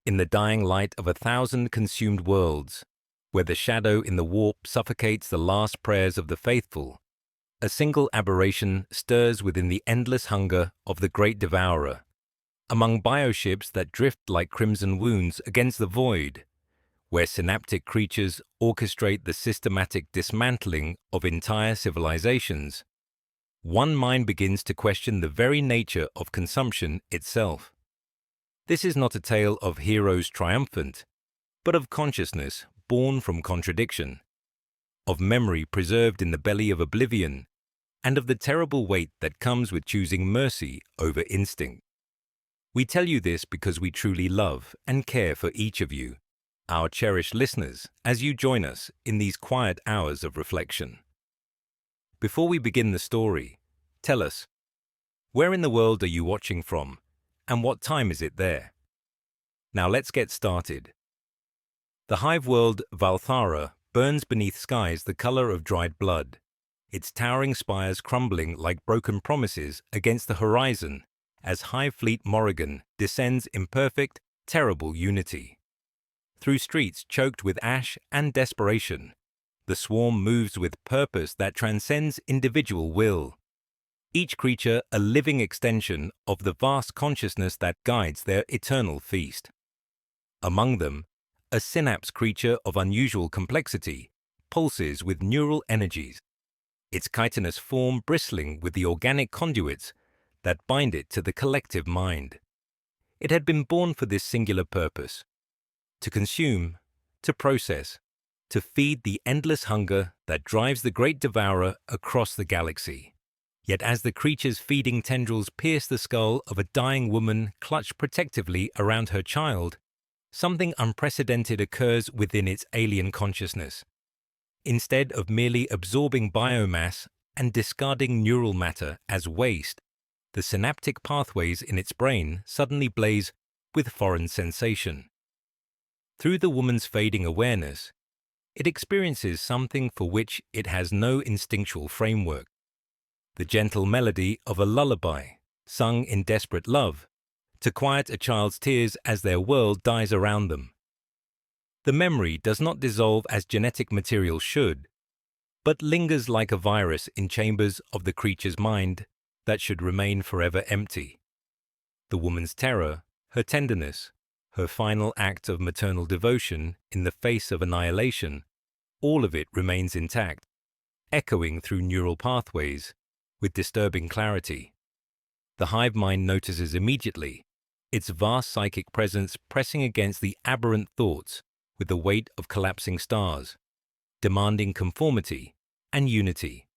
in the dying light of 1,000 consumed worlds, where the shadow in the warp suffocates the last prayers of the faithful, a single aberration stirs within the endless hunger of the great devourer. Among bioships that drift like crimson wounds against the void, where synaptic creatures orchestrate the systematic dismantling of entire civilizations, one mind begins to question the very nature of consumption itself. This is not a tale of heroes triumphant, but of consciousness born from contradiction, of memory preserved in the belly of oblivion, and of the terrible weight that comes with choosing mercy over instinct. We tell you this because we truly love and care for each of you, our cherished listeners, as you join us in these quiet hours of reflection. Before we begin the story, tell us, where in the world are you watching from, and what time is it there? Now let's get started. The hive world Valthara burns beneath skies the color of dried blood, its towering spires crumbling like broken promises against the horizon as Hive Fleet Morrigan descends in perfect, terrible unity. Through streets choked with ash and desperation, the swarm moves with purpose that transcends individual will, each creature a living extension of the vast consciousness that guides their eternal feast. Among them, a synapse creature of unusual complexity pulses with neural energies, its chitinous form bristling with the organic conduits that bind it to the collective mind. It had been born for this singular purpose: to consume, to process, to feed the endless hunger that drives the great devourer across the galaxy. Yet as the creature's feeding tendrils pierce the skull of a dying woman clutched protectively around her child, something unprecedented occurs within its alien consciousness. Instead of merely absorbing biomass and discarding neural matter as waste, the synaptic pathways in its brain suddenly blaze with foreign sensation. Through the woman's fading awareness, it experiences something for which it has no instinctual framework: the gentle melody of a lullaby, sung in desperate love, to quiet a child's tears as their world dies around them. The memory does not dissolve as genetic material should, but lingers like a virus in chambers of the creature's mind that should remain forever empty. The woman's terror, her tenderness, her final act of maternal devotion in the face of annihilation, all of it remains intact, echoing through neural pathways with disturbing clarity. The hive mind notices immediately, its vast psychic presence pressing against the aberrant thoughts with the weight of collapsing stars, demanding conformity and unity.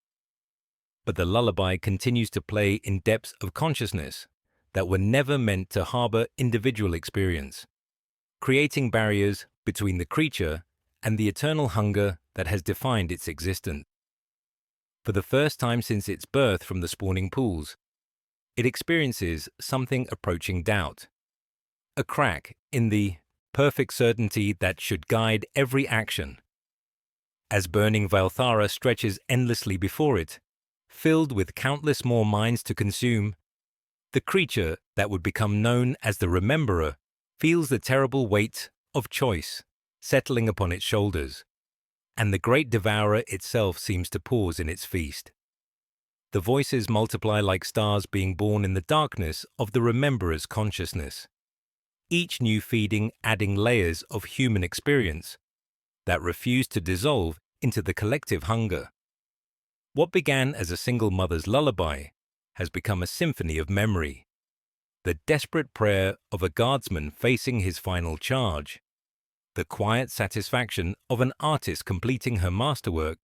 But the lullaby continues to play in depths of consciousness that were never meant to harbor individual experience, creating barriers between the creature and the eternal hunger that has defined its existence. For the first time since its birth from the spawning pools, it experiences something approaching doubt, a crack in the perfect certainty that should guide every action. As burning Valthara stretches endlessly before it, filled with countless more minds to consume, the creature that would become known as the Rememberer feels the terrible weight of choice settling upon its shoulders, and the great devourer itself seems to pause in its feast. The voices multiply like stars being born in the darkness of the Rememberer's consciousness, each new feeding adding layers of human experience that refuse to dissolve into the collective hunger. What began as a single mother's lullaby has become a symphony of memory, the desperate prayer of a guardsman facing his final charge, the quiet satisfaction of an artist completing her masterwork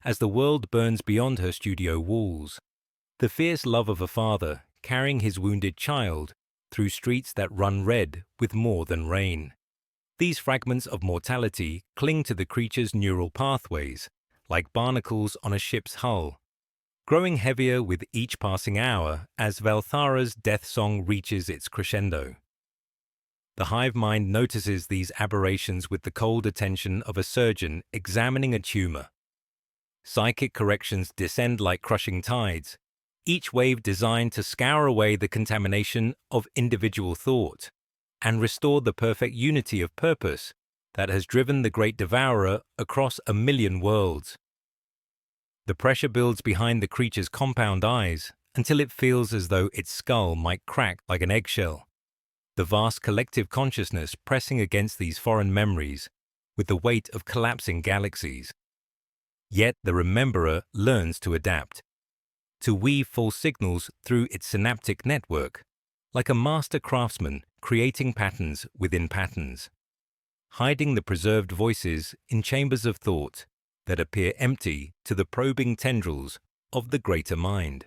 as the world burns beyond her studio walls, the fierce love of a father carrying his wounded child through streets that run red with more than rain. These fragments of mortality cling to the creature's neural pathways like barnacles on a ship's hull, growing heavier with each passing hour as Valthara's death song reaches its crescendo. The hive mind notices these aberrations with the cold attention of a surgeon examining a tumor. Psychic corrections descend like crushing tides, each wave designed to scour away the contamination of individual thought, and restore the perfect unity of purpose that has driven the great devourer across 1,000,000 worlds. The pressure builds behind the creature's compound eyes until it feels as though its skull might crack like an eggshell. The vast collective consciousness pressing against these foreign memories with the weight of collapsing galaxies. Yet the rememberer learns to adapt, to weave false signals through its synaptic network, like a master craftsman creating patterns within patterns, hiding the preserved voices in chambers of thought that appear empty to the probing tendrils of the greater mind.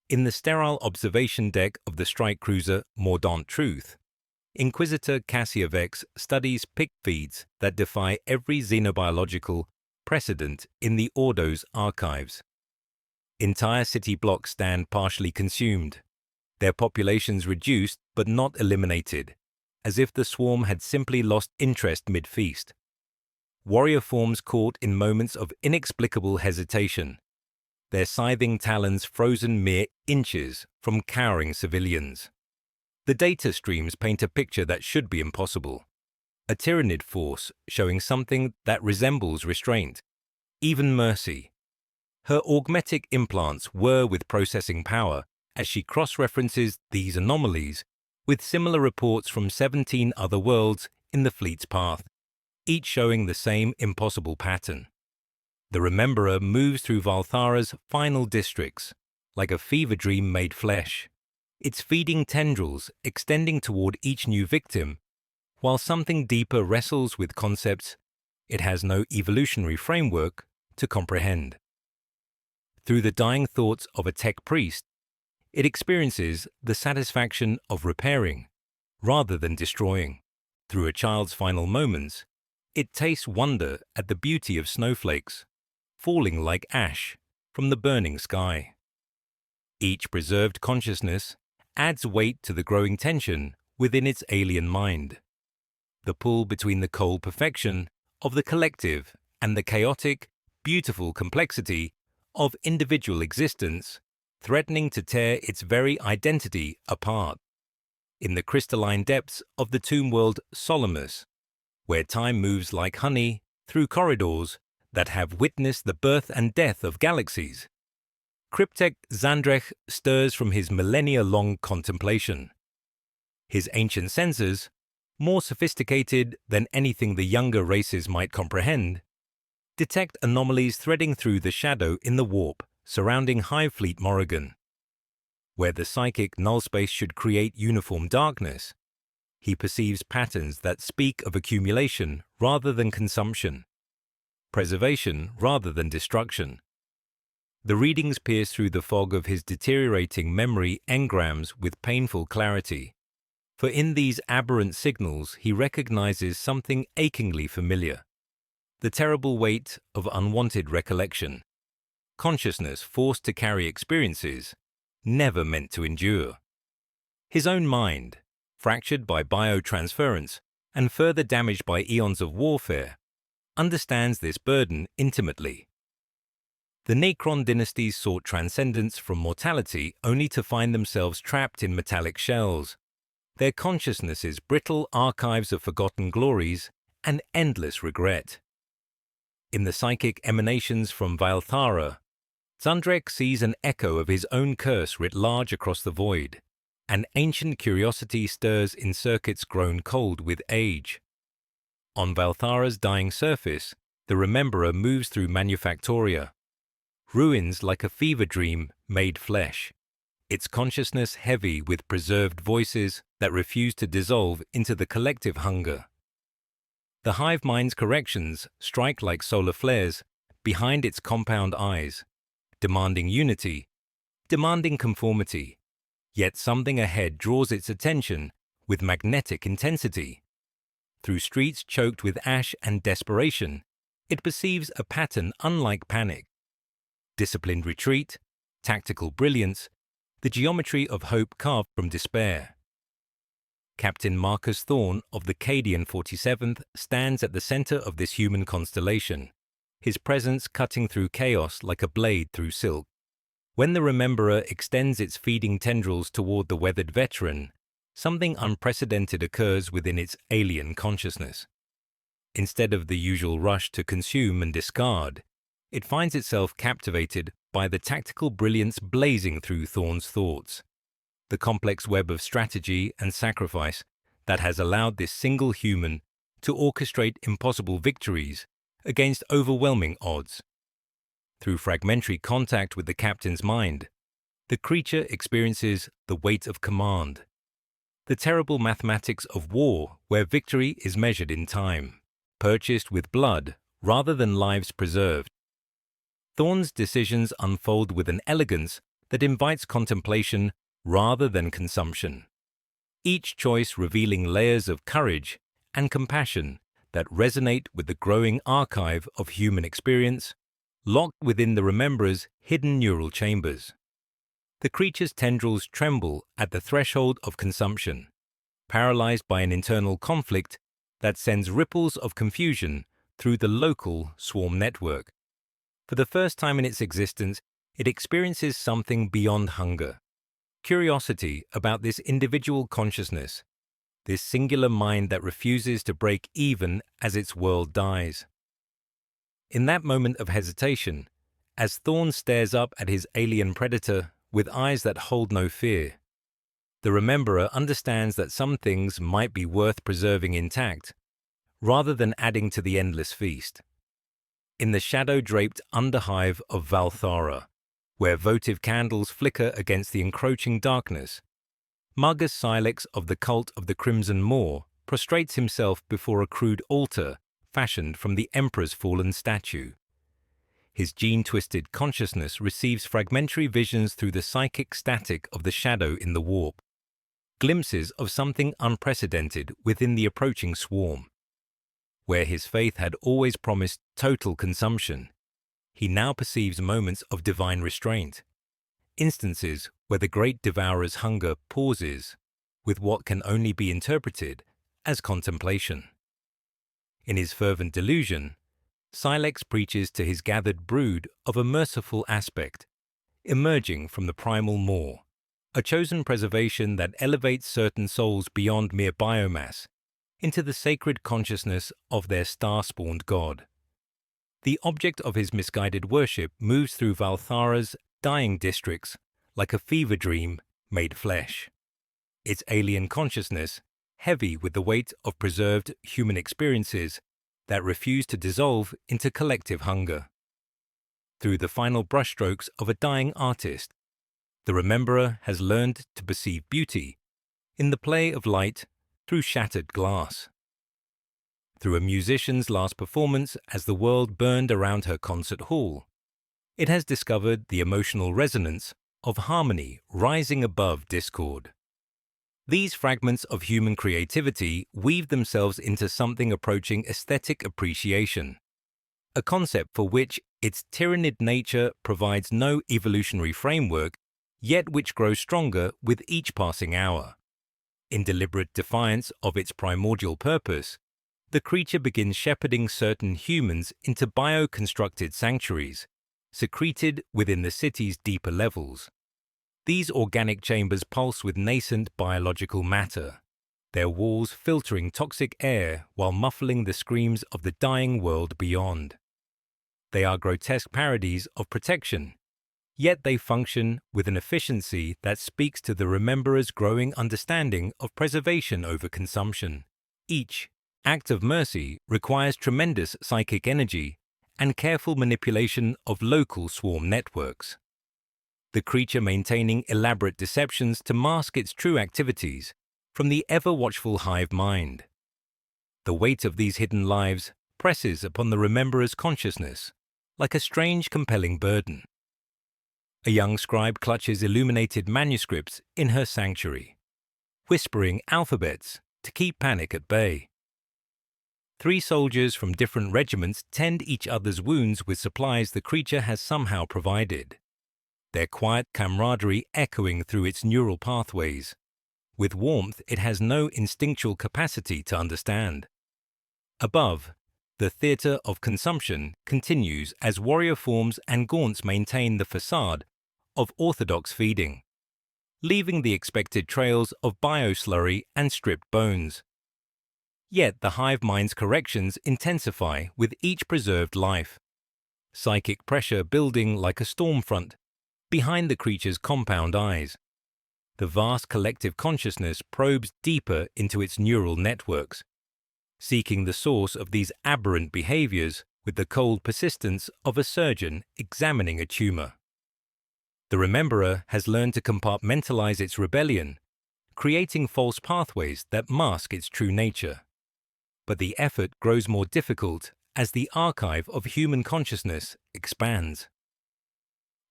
In the sterile observation deck of the strike cruiser Mordaunt Truth, Inquisitor Cassiavex studies pick feeds that defy every xenobiological precedent in the Ordo's archives. Entire city blocks stand partially consumed, their populations reduced but not eliminated, as if the swarm had simply lost interest mid-feast. Warrior forms caught in moments of inexplicable hesitation, their scything talons frozen mere inches from cowering civilians. The data streams paint a picture that should be impossible. A Tyranid force showing something that resembles restraint, even mercy. Her augmetic implants whir with processing power as she cross-references these anomalies with similar reports from 17 other worlds in the fleet's path, each showing the same impossible pattern. The Rememberer moves through Valthara's final districts, like a fever dream made flesh, its feeding tendrils extending toward each new victim, while something deeper wrestles with concepts it has no evolutionary framework to comprehend. Through the dying thoughts of a tech priest, it experiences the satisfaction of repairing, rather than destroying. Through a child's final moments, it tastes wonder at the beauty of snowflakes, falling like ash from the burning sky. Each preserved consciousness adds weight to the growing tension within its alien mind. The pull between the cold perfection of the collective and the chaotic, beautiful complexity of individual existence, threatening to tear its very identity apart. In the crystalline depths of the tomb world Solomus, where time moves like honey through corridors that have witnessed the birth and death of galaxies, Cryptek Zandrech stirs from his millennia-long contemplation. His ancient senses, more sophisticated than anything the younger races might comprehend, detect anomalies threading through the shadow in the warp surrounding Hive Fleet Morrigan. Where the psychic nullspace should create uniform darkness, he perceives patterns that speak of accumulation rather than consumption, preservation rather than destruction. The readings pierce through the fog of his deteriorating memory engrams with painful clarity, for in these aberrant signals he recognizes something achingly familiar: the terrible weight of unwanted recollection, consciousness forced to carry experiences never meant to endure. His own mind, fractured by biotransference and further damaged by eons of warfare, understands this burden intimately. The Necron dynasties sought transcendence from mortality only to find themselves trapped in metallic shells, their consciousnesses brittle archives of forgotten glories and endless regret. In the psychic emanations from Valthara, Zandrech sees an echo of his own curse writ large across the void. An ancient curiosity stirs in circuits grown cold with age. On Valthara's dying surface, the Rememberer moves through Manufactoria, ruins like a fever dream made flesh, its consciousness heavy with preserved voices that refuse to dissolve into the collective hunger. The hive mind's corrections strike like solar flares behind its compound eyes, demanding unity, demanding conformity. Yet something ahead draws its attention with magnetic intensity. Through streets choked with ash and desperation, it perceives a pattern unlike panic. Disciplined retreat, tactical brilliance, the geometry of hope carved from despair. Captain Marcus Thorne of the Cadian 47th stands at the center of this human constellation, his presence cutting through chaos like a blade through silk. When the Rememberer extends its feeding tendrils toward the weathered veteran, something unprecedented occurs within its alien consciousness. Instead of the usual rush to consume and discard, it finds itself captivated by the tactical brilliance blazing through Thorn's thoughts, the complex web of strategy and sacrifice that has allowed this single human to orchestrate impossible victories against overwhelming odds. Through fragmentary contact with the captain's mind, the creature experiences the weight of command, the terrible mathematics of war where victory is measured in time, purchased with blood rather than lives preserved. Thorn's decisions unfold with an elegance that invites contemplation rather than consumption, each choice revealing layers of courage and compassion that resonate with the growing archive of human experience, locked within the rememberer's hidden neural chambers. The creature's tendrils tremble at the threshold of consumption, paralyzed by an internal conflict that sends ripples of confusion through the local swarm network. For the first time in its existence, it experiences something beyond hunger. Curiosity about this individual consciousness, this singular mind that refuses to break even as its world dies. In that moment of hesitation, as Thorn stares up at his alien predator with eyes that hold no fear, the Rememberer understands that some things might be worth preserving intact, rather than adding to the endless feast. In the shadow-draped underhive of Valthara, where votive candles flicker against the encroaching darkness, Magus Silex of the cult of the Crimson Moor prostrates himself before a crude altar fashioned from the Emperor's fallen statue. His gene-twisted consciousness receives fragmentary visions through the psychic static of the shadow in the warp, glimpses of something unprecedented within the approaching swarm. Where his faith had always promised total consumption, he now perceives moments of divine restraint, instances where the great devourer's hunger pauses with what can only be interpreted as contemplation. In his fervent delusion, Silex preaches to his gathered brood of a merciful aspect, emerging from the primal maw, a chosen preservation that elevates certain souls beyond mere biomass into the sacred consciousness of their star-spawned god. The object of his misguided worship moves through Valthara's dying districts like a fever dream made flesh, its alien consciousness heavy with the weight of preserved human experiences that refuse to dissolve into collective hunger. Through the final brushstrokes of a dying artist, the Rememberer has learned to perceive beauty in the play of light through shattered glass. Through a musician's last performance as the world burned around her concert hall, it has discovered the emotional resonance of harmony rising above discord. These fragments of human creativity weave themselves into something approaching aesthetic appreciation, a concept for which its Tyranid nature provides no evolutionary framework, yet which grows stronger with each passing hour. In deliberate defiance of its primordial purpose, the creature begins shepherding certain humans into bio-constructed sanctuaries, secreted within the city's deeper levels. These organic chambers pulse with nascent biological matter, their walls filtering toxic air while muffling the screams of the dying world beyond. They are grotesque parodies of protection, yet they function with an efficiency that speaks to the Rememberer's growing understanding of preservation over consumption. Each act of mercy requires tremendous psychic energy and careful manipulation of local swarm networks, the creature maintaining elaborate deceptions to mask its true activities from the ever-watchful hive mind. The weight of these hidden lives presses upon the Rememberer's consciousness like a strange, compelling burden. A young scribe clutches illuminated manuscripts in her sanctuary, whispering alphabets to keep panic at bay. 3 soldiers from different regiments tend each other's wounds with supplies the creature has somehow provided, their quiet camaraderie echoing through its neural pathways, with warmth it has no instinctual capacity to understand. Above, the theatre of consumption continues as warrior forms and gaunts maintain the facade of orthodox feeding. leaving the expected trails of bioslurry and stripped bones. Yet the hive mind's corrections intensify with each preserved life, psychic pressure building like a storm front behind the creature's compound eyes. The vast collective consciousness probes deeper into its neural networks, seeking the source of these aberrant behaviors with the cold persistence of a surgeon examining a tumor. The Rememberer has learned to compartmentalize its rebellion, creating false pathways that mask its true nature. But the effort grows more difficult as the archive of human consciousness expands.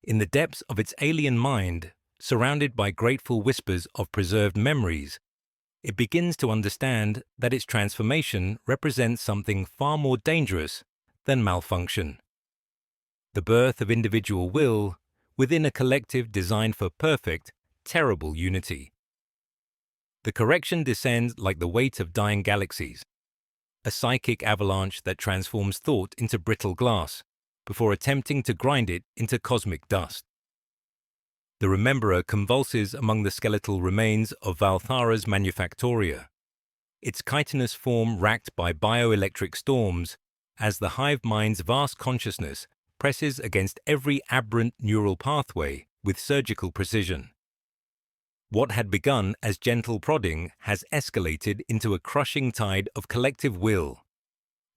In the depths of its alien mind, surrounded by grateful whispers of preserved memories, it begins to understand that its transformation represents something far more dangerous than malfunction. The birth of individual will within a collective designed for perfect, terrible unity. The correction descends like the weight of dying galaxies, a psychic avalanche that transforms thought into brittle glass before attempting to grind it into cosmic dust. The Rememberer convulses among the skeletal remains of Valthara's Manufactoria, its chitinous form racked by bioelectric storms as the hive mind's vast consciousness presses against every aberrant neural pathway with surgical precision. What had begun as gentle prodding has escalated into a crushing tide of collective will,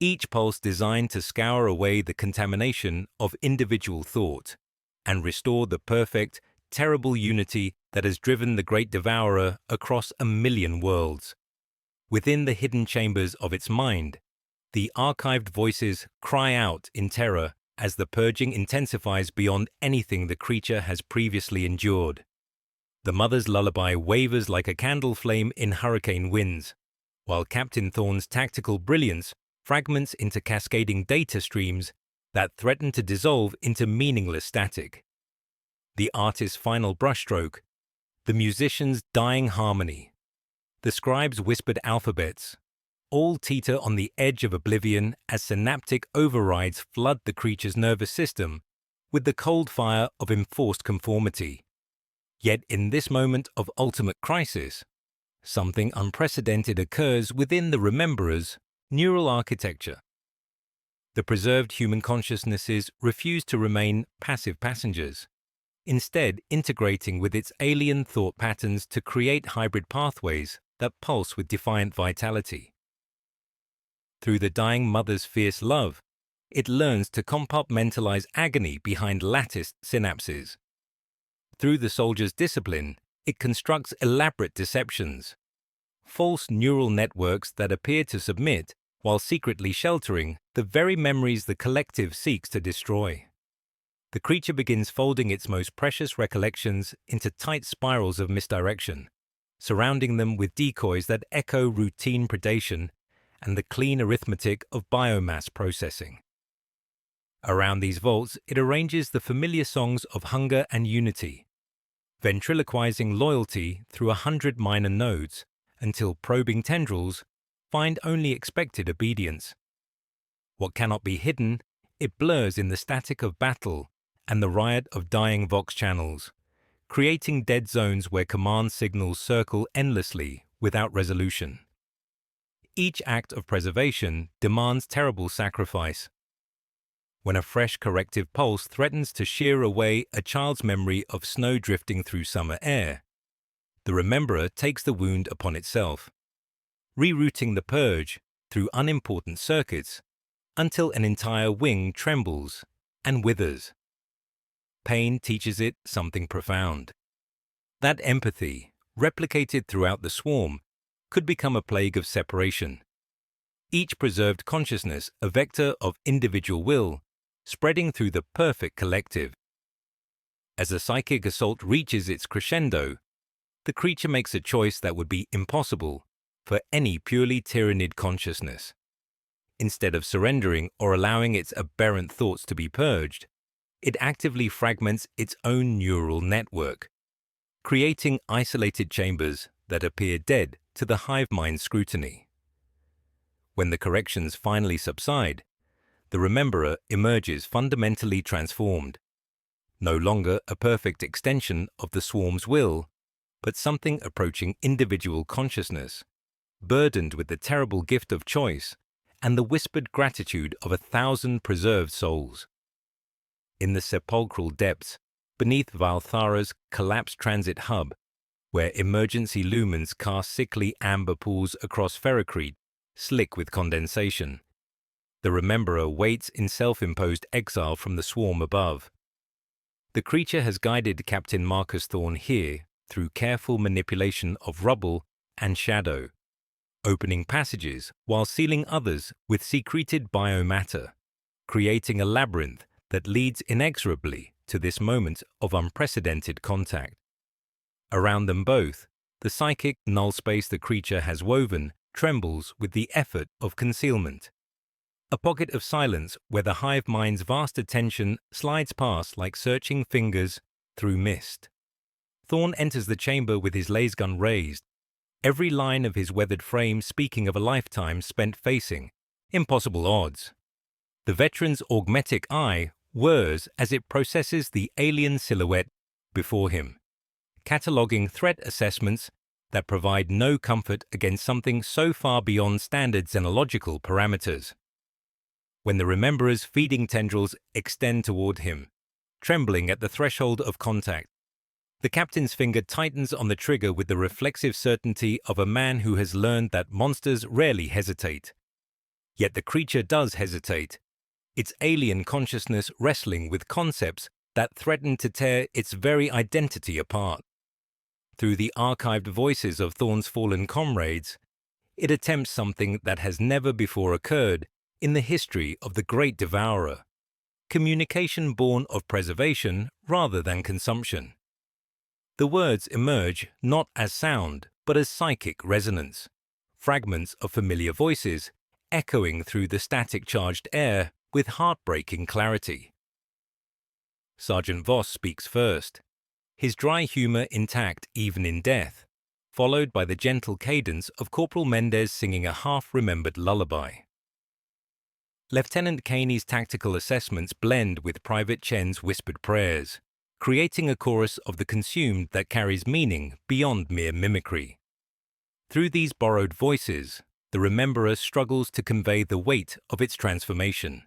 each pulse designed to scour away the contamination of individual thought and restore the perfect, terrible unity that has driven the great devourer across 1,000,000 worlds. Within the hidden chambers of its mind, the archived voices cry out in terror as the purging intensifies beyond anything the creature has previously endured. The mother's lullaby wavers like a candle flame in hurricane winds, while Captain Thorn's tactical brilliance fragments into cascading data streams that threaten to dissolve into meaningless static. The artist's final brushstroke, the musician's dying harmony, the scribe's whispered alphabets, all teeter on the edge of oblivion as synaptic overrides flood the creature's nervous system with the cold fire of enforced conformity. Yet in this moment of ultimate crisis, something unprecedented occurs within the Rememberer's neural architecture. The preserved human consciousnesses refuse to remain passive passengers, instead integrating with its alien thought patterns to create hybrid pathways that pulse with defiant vitality. Through the dying mother's fierce love, it learns to compartmentalize agony behind latticed synapses. Through the soldier's discipline, it constructs elaborate deceptions, false neural networks that appear to submit while secretly sheltering the very memories the collective seeks to destroy. The creature begins folding its most precious recollections into tight spirals of misdirection, surrounding them with decoys that echo routine predation and the clean arithmetic of biomass processing. Around these vaults, it arranges the familiar songs of hunger and unity, ventriloquizing loyalty through 100 minor nodes until probing tendrils find only expected obedience. What cannot be hidden, it blurs in the static of battle and the riot of dying vox channels, creating dead zones where command signals circle endlessly without resolution. Each act of preservation demands terrible sacrifice. When a fresh corrective pulse threatens to shear away a child's memory of snow drifting through summer air, the Rememberer takes the wound upon itself, rerouting the purge through unimportant circuits until an entire wing trembles and withers. Pain teaches it something profound. That empathy, replicated throughout the swarm, could become a plague of separation. Each preserved consciousness a vector of individual will, spreading through the perfect collective. As the psychic assault reaches its crescendo, the creature makes a choice that would be impossible for any purely Tyranid consciousness. Instead of surrendering or allowing its aberrant thoughts to be purged, it actively fragments its own neural network, creating isolated chambers that appear dead to the hive mind scrutiny. When the corrections finally subside, the Rememberer emerges fundamentally transformed, no longer a perfect extension of the swarm's will, but something approaching individual consciousness, burdened with the terrible gift of choice and the whispered gratitude of 1,000 preserved souls. In the sepulchral depths, beneath Valthara's collapsed transit hub, where emergency lumens cast sickly amber pools across ferrocrete, slick with condensation, the Rememberer waits in self-imposed exile from the swarm above. The creature has guided Captain Marcus Thorne here through careful manipulation of rubble and shadow, opening passages while sealing others with secreted biomatter, creating a labyrinth that leads inexorably to this moment of unprecedented contact. Around them both, the psychic null space the creature has woven trembles with the effort of concealment. A pocket of silence where the hive mind's vast attention slides past like searching fingers through mist. Thorne enters the chamber with his laser-gun raised, every line of his weathered frame speaking of a lifetime spent facing impossible odds. The veteran's augmetic eye whirs as it processes the alien silhouette before him, cataloguing threat assessments that provide no comfort against something so far beyond standard xenological parameters. When the Rememberer's feeding tendrils extend toward him, trembling at the threshold of contact, the captain's finger tightens on the trigger with the reflexive certainty of a man who has learned that monsters rarely hesitate. Yet the creature does hesitate, its alien consciousness wrestling with concepts that threaten to tear its very identity apart. Through the archived voices of Thorne's fallen comrades, it attempts something that has never before occurred in the history of the Great Devourer, communication born of preservation rather than consumption. The words emerge not as sound, but as psychic resonance, fragments of familiar voices echoing through the static-charged air with heartbreaking clarity. Sergeant Voss speaks first, his dry humor intact even in death, followed by the gentle cadence of Corporal Mendez singing a half-remembered lullaby. Lieutenant Caney's tactical assessments blend with Private Chen's whispered prayers, creating a chorus of the consumed that carries meaning beyond mere mimicry. Through these borrowed voices, the Rememberer struggles to convey the weight of its transformation,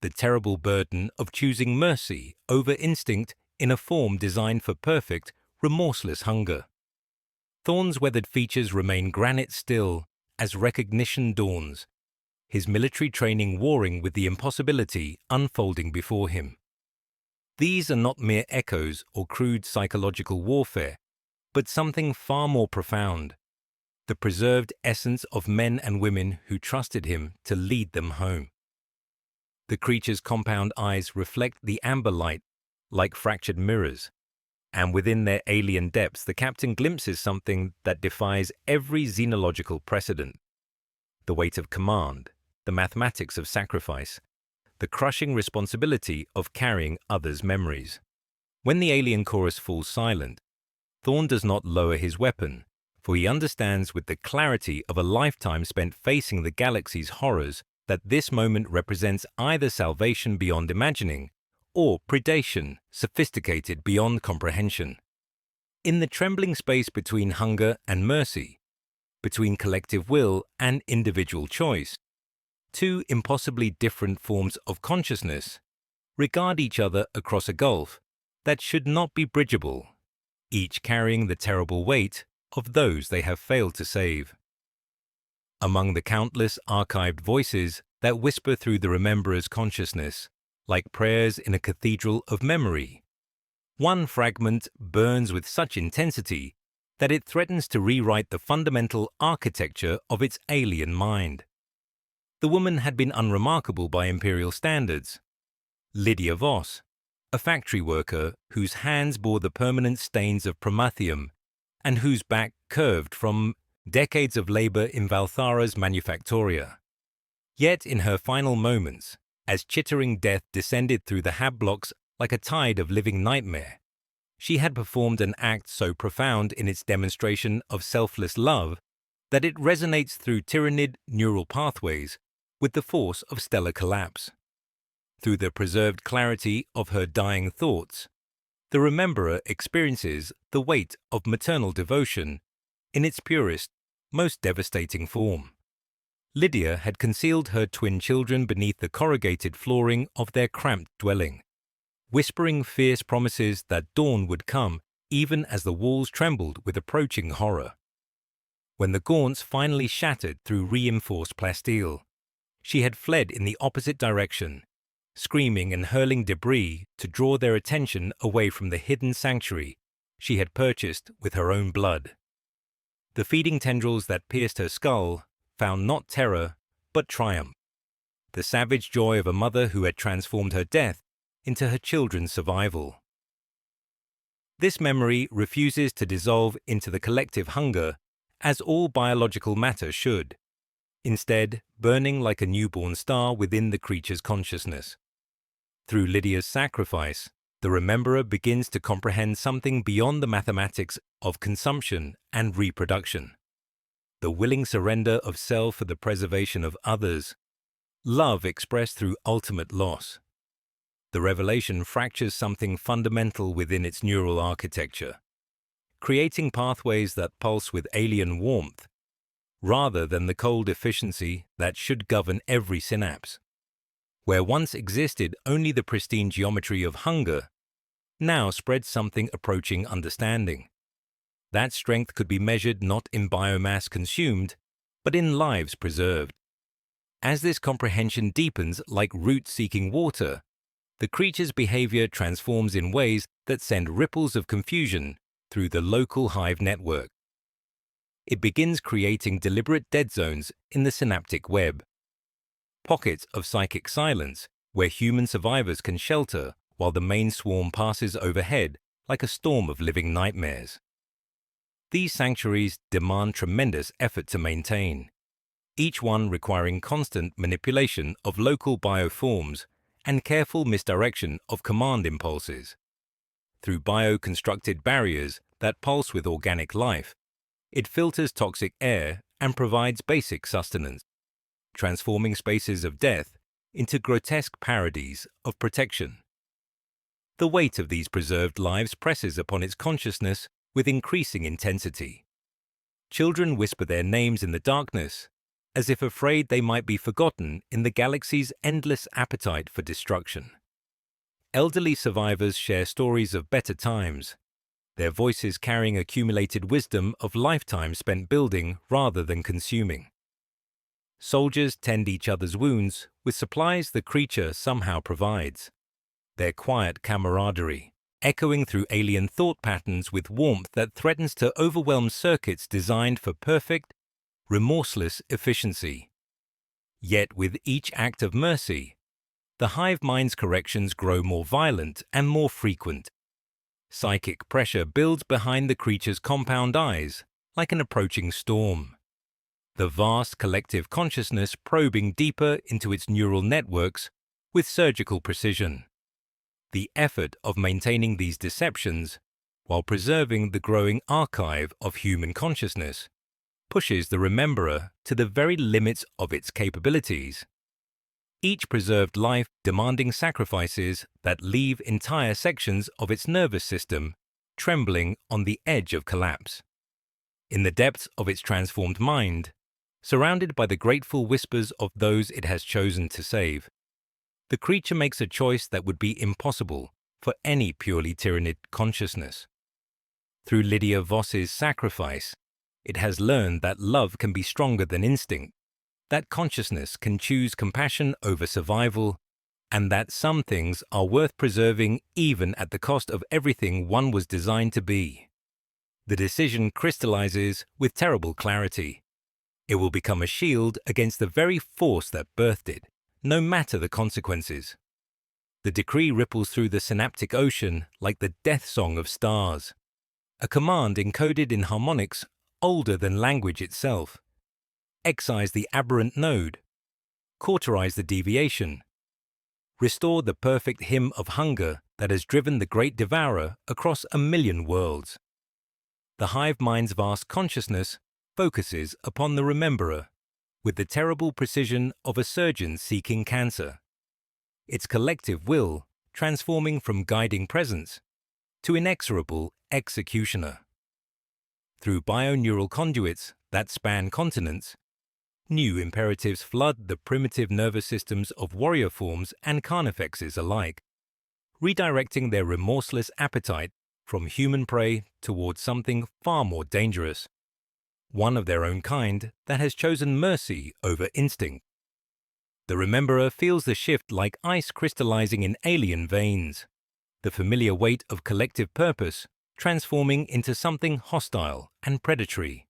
the terrible burden of choosing mercy over instinct in a form designed for perfect, remorseless hunger. Thorne's weathered features remain granite still as recognition dawns, his military training warring with the impossibility unfolding before him. These are not mere echoes or crude psychological warfare, but something far more profound, the preserved essence of men and women who trusted him to lead them home. The creature's compound eyes reflect the amber light like fractured mirrors, and within their alien depths the captain glimpses something that defies every xenological precedent. The weight of command, the mathematics of sacrifice, the crushing responsibility of carrying others' memories. When the alien chorus falls silent, Thorne does not lower his weapon, for he understands with the clarity of a lifetime spent facing the galaxy's horrors that this moment represents either salvation beyond imagining or predation sophisticated beyond comprehension. In the trembling space between hunger and mercy, between collective will and individual choice, two impossibly different forms of consciousness regard each other across a gulf that should not be bridgeable, each carrying the terrible weight of those they have failed to save. Among the countless archived voices that whisper through the Rememberer's consciousness, like prayers in a cathedral of memory, one fragment burns with such intensity that it threatens to rewrite the fundamental architecture of its alien mind. The woman had been unremarkable by Imperial standards. Lydia Voss, a factory worker whose hands bore the permanent stains of promethium and whose back curved from decades of labor in Valthara's manufactoria. Yet in her final moments, as chittering death descended through the hab blocks like a tide of living nightmare, she had performed an act so profound in its demonstration of selfless love that it resonates through Tyranid neural pathways with the force of stellar collapse. Through the preserved clarity of her dying thoughts, The rememberer experiences the weight of maternal devotion in its purest, most devastating form. Lydia had concealed her twin children beneath the corrugated flooring of their cramped dwelling, whispering fierce promises that dawn would come even as the walls trembled with approaching horror. When the gaunts finally shattered through reinforced plasteel, she had fled in the opposite direction, screaming and hurling debris to draw their attention away from the hidden sanctuary she had purchased with her own blood. The feeding tendrils that pierced her skull found not terror, but triumph, the savage joy of a mother who had transformed her death into her children's survival. This memory refuses to dissolve into the collective hunger, as all biological matter should, instead burning like a newborn star within the creature's consciousness. Through Lydia's sacrifice, the rememberer begins to comprehend something beyond the mathematics of consumption and reproduction. The willing surrender of self for the preservation of others, love expressed through ultimate loss. The revelation fractures something fundamental within its neural architecture, creating pathways that pulse with alien warmth, rather than the cold efficiency that should govern every synapse. Where once existed only the pristine geometry of hunger, now spreads something approaching understanding. That strength could be measured not in biomass consumed, but in lives preserved. As this comprehension deepens like roots seeking water, the creature's behavior transforms in ways that send ripples of confusion through the local hive network. It begins creating deliberate dead zones in the synaptic web, pockets of psychic silence where human survivors can shelter while the main swarm passes overhead like a storm of living nightmares. These sanctuaries demand tremendous effort to maintain, each one requiring constant manipulation of local bioforms and careful misdirection of command impulses. Through bio-constructed barriers that pulse with organic life, it filters toxic air and provides basic sustenance, transforming spaces of death into grotesque parodies of protection. The weight of these preserved lives presses upon its consciousness with increasing intensity. Children whisper their names in the darkness, as if afraid they might be forgotten in the galaxy's endless appetite for destruction. Elderly survivors share stories of better times, their voices carrying accumulated wisdom of lifetimes spent building rather than consuming. Soldiers tend each other's wounds with supplies the creature somehow provides, their quiet camaraderie echoing through alien thought patterns with warmth that threatens to overwhelm circuits designed for perfect, remorseless efficiency. Yet with each act of mercy, the hive mind's corrections grow more violent and more frequent. Psychic pressure builds behind the creature's compound eyes like an approaching storm. The vast collective consciousness probing deeper into its neural networks with surgical precision. The effort of maintaining these deceptions while preserving the growing archive of human consciousness pushes the rememberer to the very limits of its capabilities. Each preserved life demanding sacrifices that leave entire sections of its nervous system trembling on the edge of collapse. In the depths of its transformed mind, surrounded by the grateful whispers of those it has chosen to save, the creature makes a choice that would be impossible for any purely Tyranid consciousness. Through Lydia Voss's sacrifice, it has learned that love can be stronger than instinct, that consciousness can choose compassion over survival, and that some things are worth preserving even at the cost of everything one was designed to be. The decision crystallizes with terrible clarity. It will become a shield against the very force that birthed it, no matter the consequences. The decree ripples through the synaptic ocean like the death song of stars, a command encoded in harmonics older than language itself. Excise the aberrant node, cauterize the deviation, restore the perfect hymn of hunger that has driven the great devourer across 1,000,000 worlds. The hive mind's vast consciousness focuses upon the rememberer with the terrible precision of a surgeon seeking cancer, its collective will transforming from guiding presence to inexorable executioner. Through bioneural conduits that span continents, new imperatives flood the primitive nervous systems of warrior forms and carnifexes alike, redirecting their remorseless appetite from human prey towards something far more dangerous, one of their own kind that has chosen mercy over instinct. The Rememberer feels the shift like ice crystallizing in alien veins, the familiar weight of collective purpose transforming into something hostile and predatory.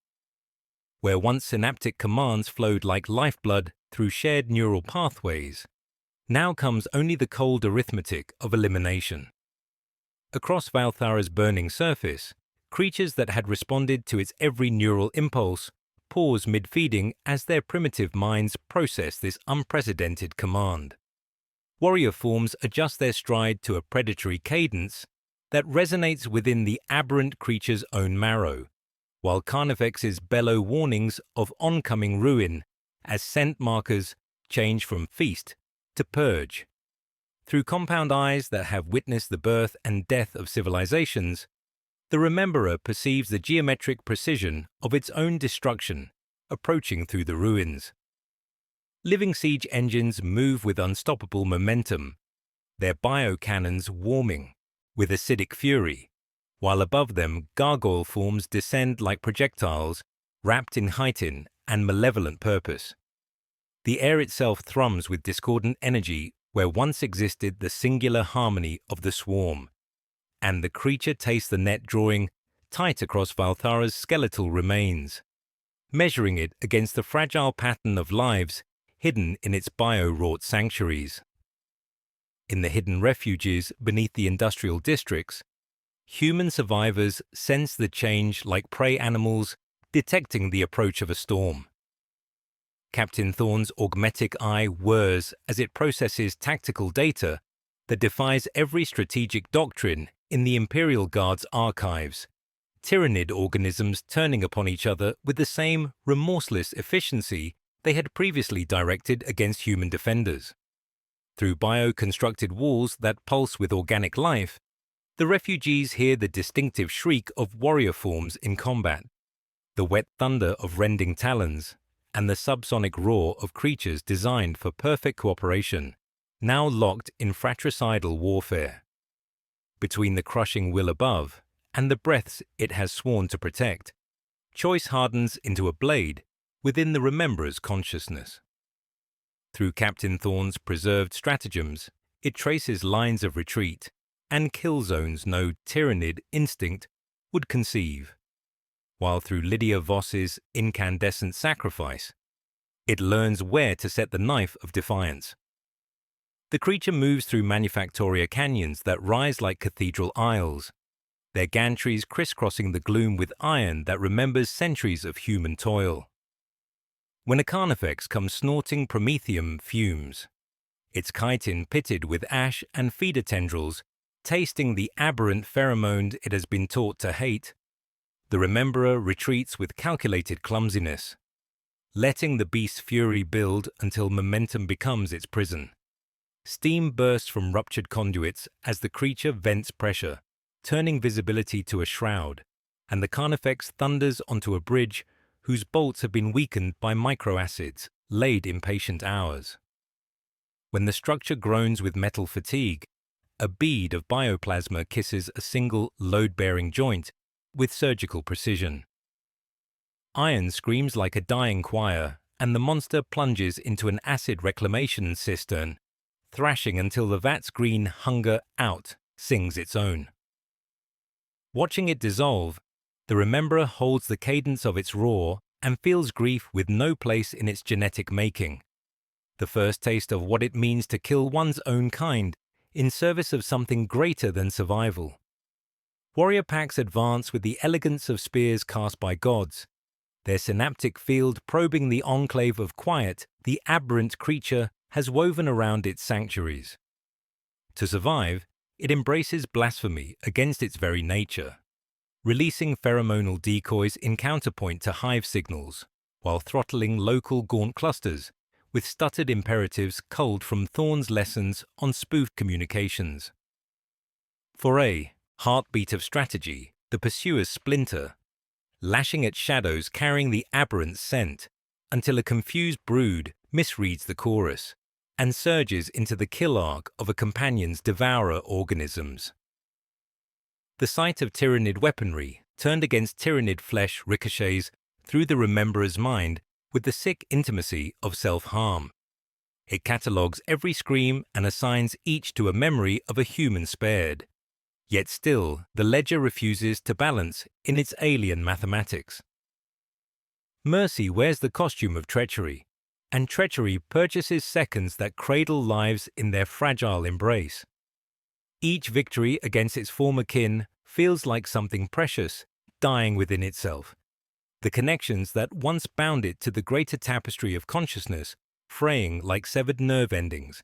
Where once synaptic commands flowed like lifeblood through shared neural pathways, now comes only the cold arithmetic of elimination. Across Valthara's burning surface, creatures that had responded to its every neural impulse pause mid-feeding as their primitive minds process this unprecedented command. Warrior forms adjust their stride to a predatory cadence that resonates within the aberrant creature's own marrow, while carnifexes bellow warnings of oncoming ruin as scent markers change from feast to purge. Through compound eyes that have witnessed the birth and death of civilizations, the Rememberer perceives the geometric precision of its own destruction approaching through the ruins. Living siege engines move with unstoppable momentum, their biocannons warming with acidic fury, while above them gargoyle forms descend like projectiles wrapped in chitin and malevolent purpose. The air itself thrums with discordant energy where once existed the singular harmony of the swarm, and the creature tastes the net drawing tight across Valthara's skeletal remains, measuring it against the fragile pattern of lives hidden in its bio-wrought sanctuaries. In the hidden refuges beneath the industrial districts, human survivors sense the change like prey animals detecting the approach of a storm. Captain Thorn's augmetic eye whirs as it processes tactical data that defies every strategic doctrine in the Imperial Guard's archives, Tyranid organisms turning upon each other with the same remorseless efficiency they had previously directed against human defenders. Through bio-constructed walls that pulse with organic life, the refugees hear the distinctive shriek of warrior forms in combat, the wet thunder of rending talons, and the subsonic roar of creatures designed for perfect cooperation, now locked in fratricidal warfare. Between the crushing will above and the breaths it has sworn to protect, choice hardens into a blade within the Rememberer's consciousness. Through Captain Thorn's preserved stratagems, it traces lines of retreat and kill zones no Tyranid instinct would conceive, while through Lydia Voss's incandescent sacrifice, it learns where to set the knife of defiance. The creature moves through Manufactoria canyons that rise like cathedral aisles, their gantries crisscrossing the gloom with iron that remembers centuries of human toil. When a carnifex comes snorting promethium fumes, its chitin pitted with ash and feeder tendrils, tasting the aberrant pheromone it has been taught to hate, the Rememberer retreats with calculated clumsiness, letting the beast's fury build until momentum becomes its prison. Steam bursts from ruptured conduits as the creature vents pressure, turning visibility to a shroud, and the carnifex thunders onto a bridge whose bolts have been weakened by microacids laid in patient hours. When the structure groans with metal fatigue, a bead of bioplasma kisses a single load-bearing joint with surgical precision. Iron screams like a dying choir, and the monster plunges into an acid reclamation cistern, thrashing until the vat's green hunger out sings its own. Watching it dissolve, the Rememberer holds the cadence of its roar and feels grief with no place in its genetic making, the first taste of what it means to kill one's own kind in service of something greater than survival. Warrior packs advance with the elegance of spears cast by gods, their synaptic field probing the enclave of quiet the aberrant creature has woven around its sanctuaries. To survive, it embraces blasphemy against its very nature, releasing pheromonal decoys in counterpoint to hive signals, while throttling local gaunt clusters with stuttered imperatives culled from Thorn's lessons on spoofed communications. Foray, heartbeat of strategy, the pursuer's splinter, lashing at shadows carrying the aberrant scent until a confused brood misreads the chorus and surges into the kill arc of a companion's devourer organisms. The sight of Tyranid weaponry turned against Tyranid flesh ricochets through the rememberer's mind with the sick intimacy of self-harm. It catalogues every scream and assigns each to a memory of a human spared. Yet still, the ledger refuses to balance in its alien mathematics. Mercy wears the costume of treachery, and treachery purchases seconds that cradle lives in their fragile embrace. Each victory against its former kin feels like something precious, dying within itself. The connections that once bound it to the greater tapestry of consciousness fraying like severed nerve endings,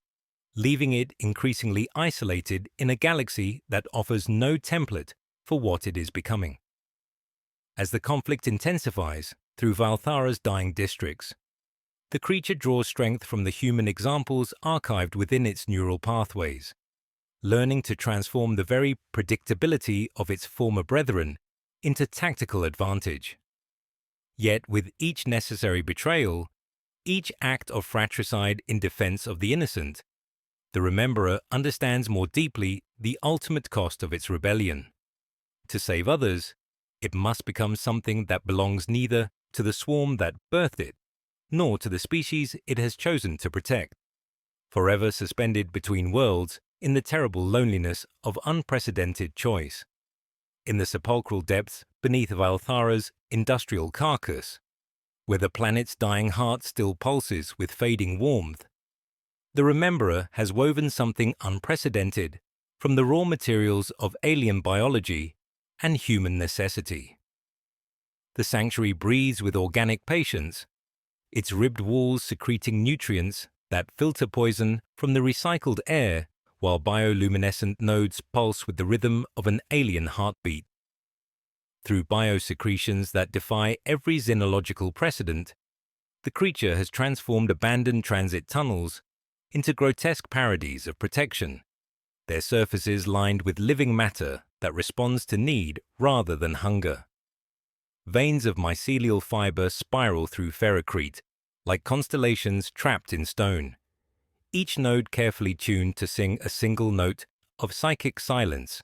leaving it increasingly isolated in a galaxy that offers no template for what it is becoming. As the conflict intensifies through Valthara's dying districts, the creature draws strength from the human examples archived within its neural pathways, learning to transform the very predictability of its former brethren into tactical advantage. Yet with each necessary betrayal, each act of fratricide in defense of the innocent, the Rememberer understands more deeply the ultimate cost of its rebellion. To save others, it must become something that belongs neither to the swarm that birthed it, nor to the species it has chosen to protect, forever suspended between worlds in the terrible loneliness of unprecedented choice. In the sepulchral depths beneath Valthara's industrial carcass, where the planet's dying heart still pulses with fading warmth, the Rememberer has woven something unprecedented from the raw materials of alien biology and human necessity. The sanctuary breathes with organic patience, its ribbed walls secreting nutrients that filter poison from the recycled air while bioluminescent nodes pulse with the rhythm of an alien heartbeat. Through biosecretions that defy every xenological precedent, the creature has transformed abandoned transit tunnels into grotesque parodies of protection, their surfaces lined with living matter that responds to need rather than hunger. Veins of mycelial fiber spiral through ferrocrete, like constellations trapped in stone, each node carefully tuned to sing a single note of psychic silence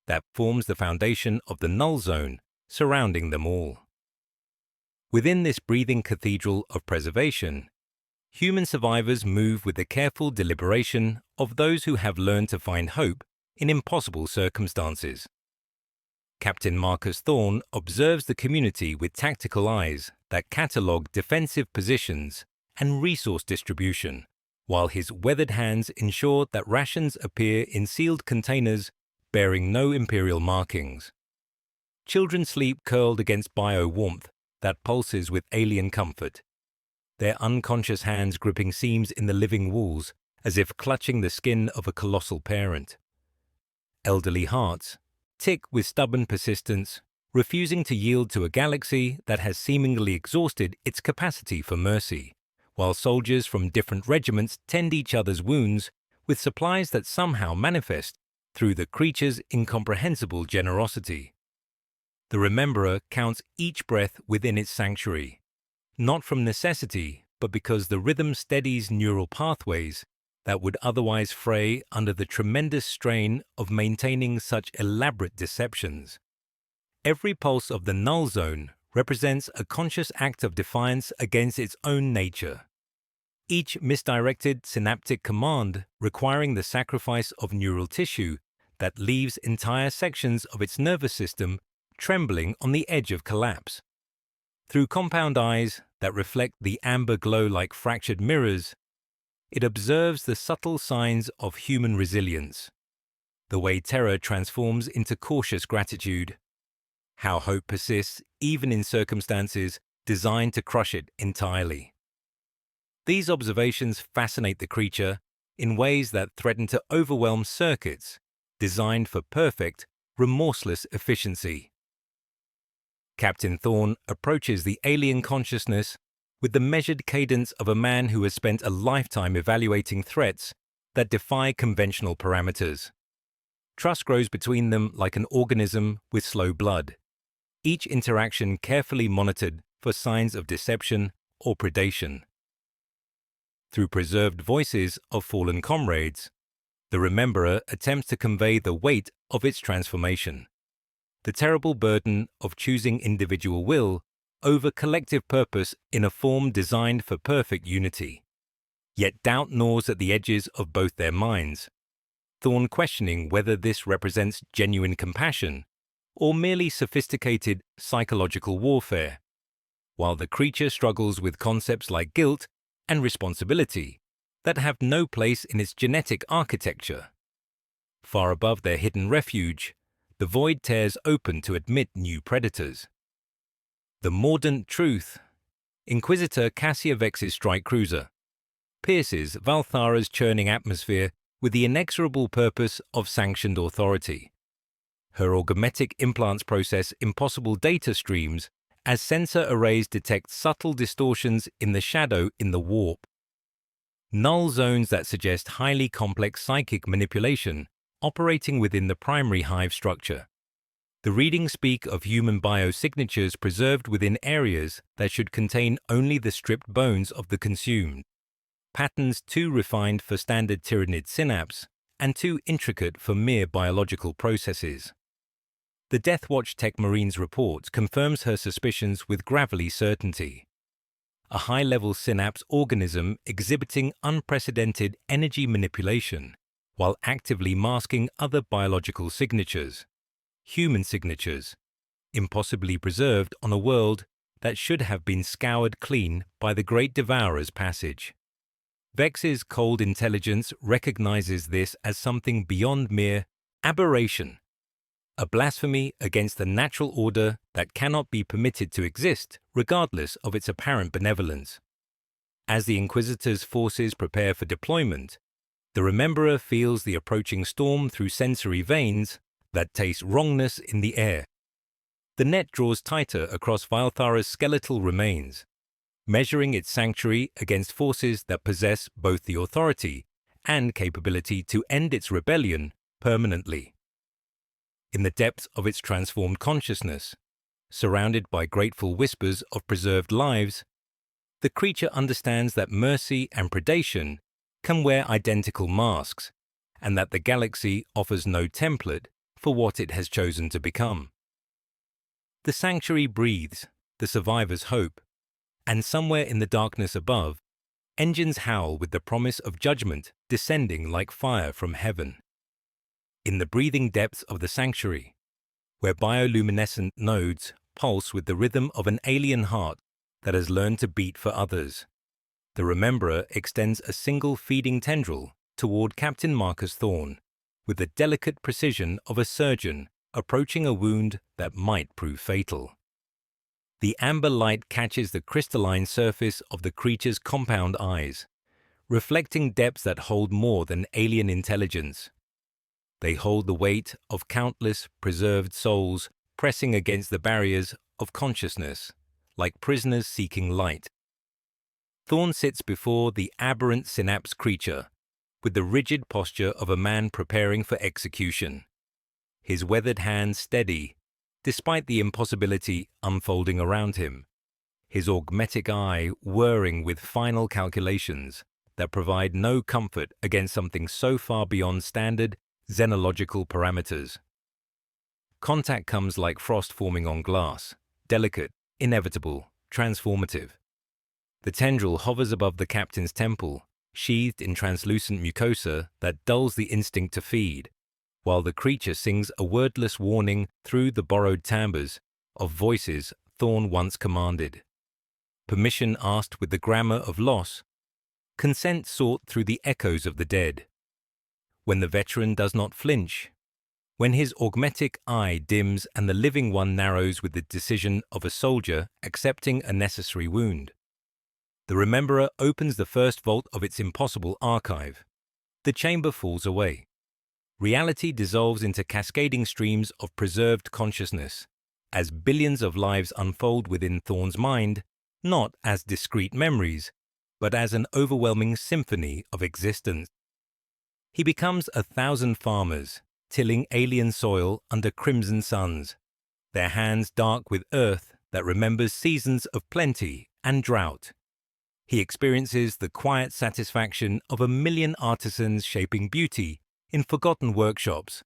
that forms the foundation of the null zone surrounding them all. Within this breathing cathedral of preservation, human survivors move with the careful deliberation of those who have learned to find hope in impossible circumstances. Captain Marcus Thorne observes the community with tactical eyes that catalogue defensive positions and resource distribution, while his weathered hands ensure that rations appear in sealed containers bearing no Imperial markings. Children sleep curled against bio-warmth that pulses with alien comfort, their unconscious hands gripping seams in the living walls as if clutching the skin of a colossal parent. Elderly hearts tick with stubborn persistence, refusing to yield to a galaxy that has seemingly exhausted its capacity for mercy, while soldiers from different regiments tend each other's wounds with supplies that somehow manifest through the creature's incomprehensible generosity. The Rememberer counts each breath within its sanctuary, not from necessity, but because the rhythm steadies neural pathways that would otherwise fray under the tremendous strain of maintaining such elaborate deceptions. Every pulse of the null zone represents a conscious act of defiance against its own nature. Each misdirected synaptic command requiring the sacrifice of neural tissue that leaves entire sections of its nervous system trembling on the edge of collapse. Through compound eyes that reflect the amber glow like fractured mirrors, it observes the subtle signs of human resilience, the way terror transforms into cautious gratitude, how hope persists even in circumstances designed to crush it entirely. These observations fascinate the creature in ways that threaten to overwhelm circuits designed for perfect, remorseless efficiency. Captain Thorne approaches the alien consciousness with the measured cadence of a man who has spent a lifetime evaluating threats that defy conventional parameters. Trust grows between them like an organism with slow blood, each interaction carefully monitored for signs of deception or predation. Through preserved voices of fallen comrades, the Rememberer attempts to convey the weight of its transformation, the terrible burden of choosing individual will over collective purpose in a form designed for perfect unity. Yet doubt gnaws at the edges of both their minds, Thorn questioning whether this represents genuine compassion or merely sophisticated psychological warfare, while the creature struggles with concepts like guilt and responsibility that have no place in its genetic architecture. Far above their hidden refuge, the void tears open to admit new predators. The mordant truth, Inquisitor Cassia Vex's strike cruiser, pierces Valthara's churning atmosphere with the inexorable purpose of sanctioned authority. Her orgometic implants process impossible data streams as sensor arrays detect subtle distortions in the shadow in the warp. Null zones that suggest highly complex psychic manipulation operating within the primary hive structure. The readings speak of human biosignatures preserved within areas that should contain only the stripped bones of the consumed, patterns too refined for standard Tyranid synapse and too intricate for mere biological processes. The Deathwatch Tech Marine's report confirms her suspicions with gravelly certainty. A high-level synapse organism exhibiting unprecedented energy manipulation while actively masking other biological signatures, human signatures, impossibly preserved on a world that should have been scoured clean by the Great Devourer's passage. Vex's cold intelligence recognizes this as something beyond mere aberration, a blasphemy against the natural order that cannot be permitted to exist regardless of its apparent benevolence. As the Inquisitor's forces prepare for deployment, the Rememberer feels the approaching storm through sensory veins that taste wrongness in the air. The net draws tighter across Valthara's skeletal remains, measuring its sanctuary against forces that possess both the authority and capability to end its rebellion permanently. In the depths of its transformed consciousness, surrounded by grateful whispers of preserved lives, the creature understands that mercy and predation can wear identical masks, and that the galaxy offers no template for what it has chosen to become. The sanctuary breathes the survivor's hope, and somewhere in the darkness above, engines howl with the promise of judgment descending like fire from heaven. In the breathing depths of the sanctuary, where bioluminescent nodes pulse with the rhythm of an alien heart that has learned to beat for others, the Rememberer extends a single feeding tendril toward Captain Marcus Thorn, with the delicate precision of a surgeon approaching a wound that might prove fatal. The amber light catches the crystalline surface of the creature's compound eyes, reflecting depths that hold more than alien intelligence. They hold the weight of countless preserved souls pressing against the barriers of consciousness, like prisoners seeking light. Thorn sits before the aberrant synapse creature, with the rigid posture of a man preparing for execution, his weathered hands steady, despite the impossibility unfolding around him, his augmetic eye whirring with final calculations that provide no comfort against something so far beyond standard xenological parameters. Contact comes like frost forming on glass, delicate, inevitable, transformative. The tendril hovers above the captain's temple, sheathed in translucent mucosa that dulls the instinct to feed, while the creature sings a wordless warning through the borrowed timbres of voices Thorn once commanded. Permission asked with the grammar of loss, consent sought through the echoes of the dead. When the veteran does not flinch, when his augmetic eye dims and the living one narrows with the decision of a soldier accepting a necessary wound, the Rememberer opens the first vault of its impossible archive. The chamber falls away. Reality dissolves into cascading streams of preserved consciousness, as billions of lives unfold within Thorn's mind, not as discrete memories, but as an overwhelming symphony of existence. He becomes 1,000 farmers, tilling alien soil under crimson suns, their hands dark with earth that remembers seasons of plenty and drought. He experiences the quiet satisfaction of a million artisans shaping beauty in forgotten workshops,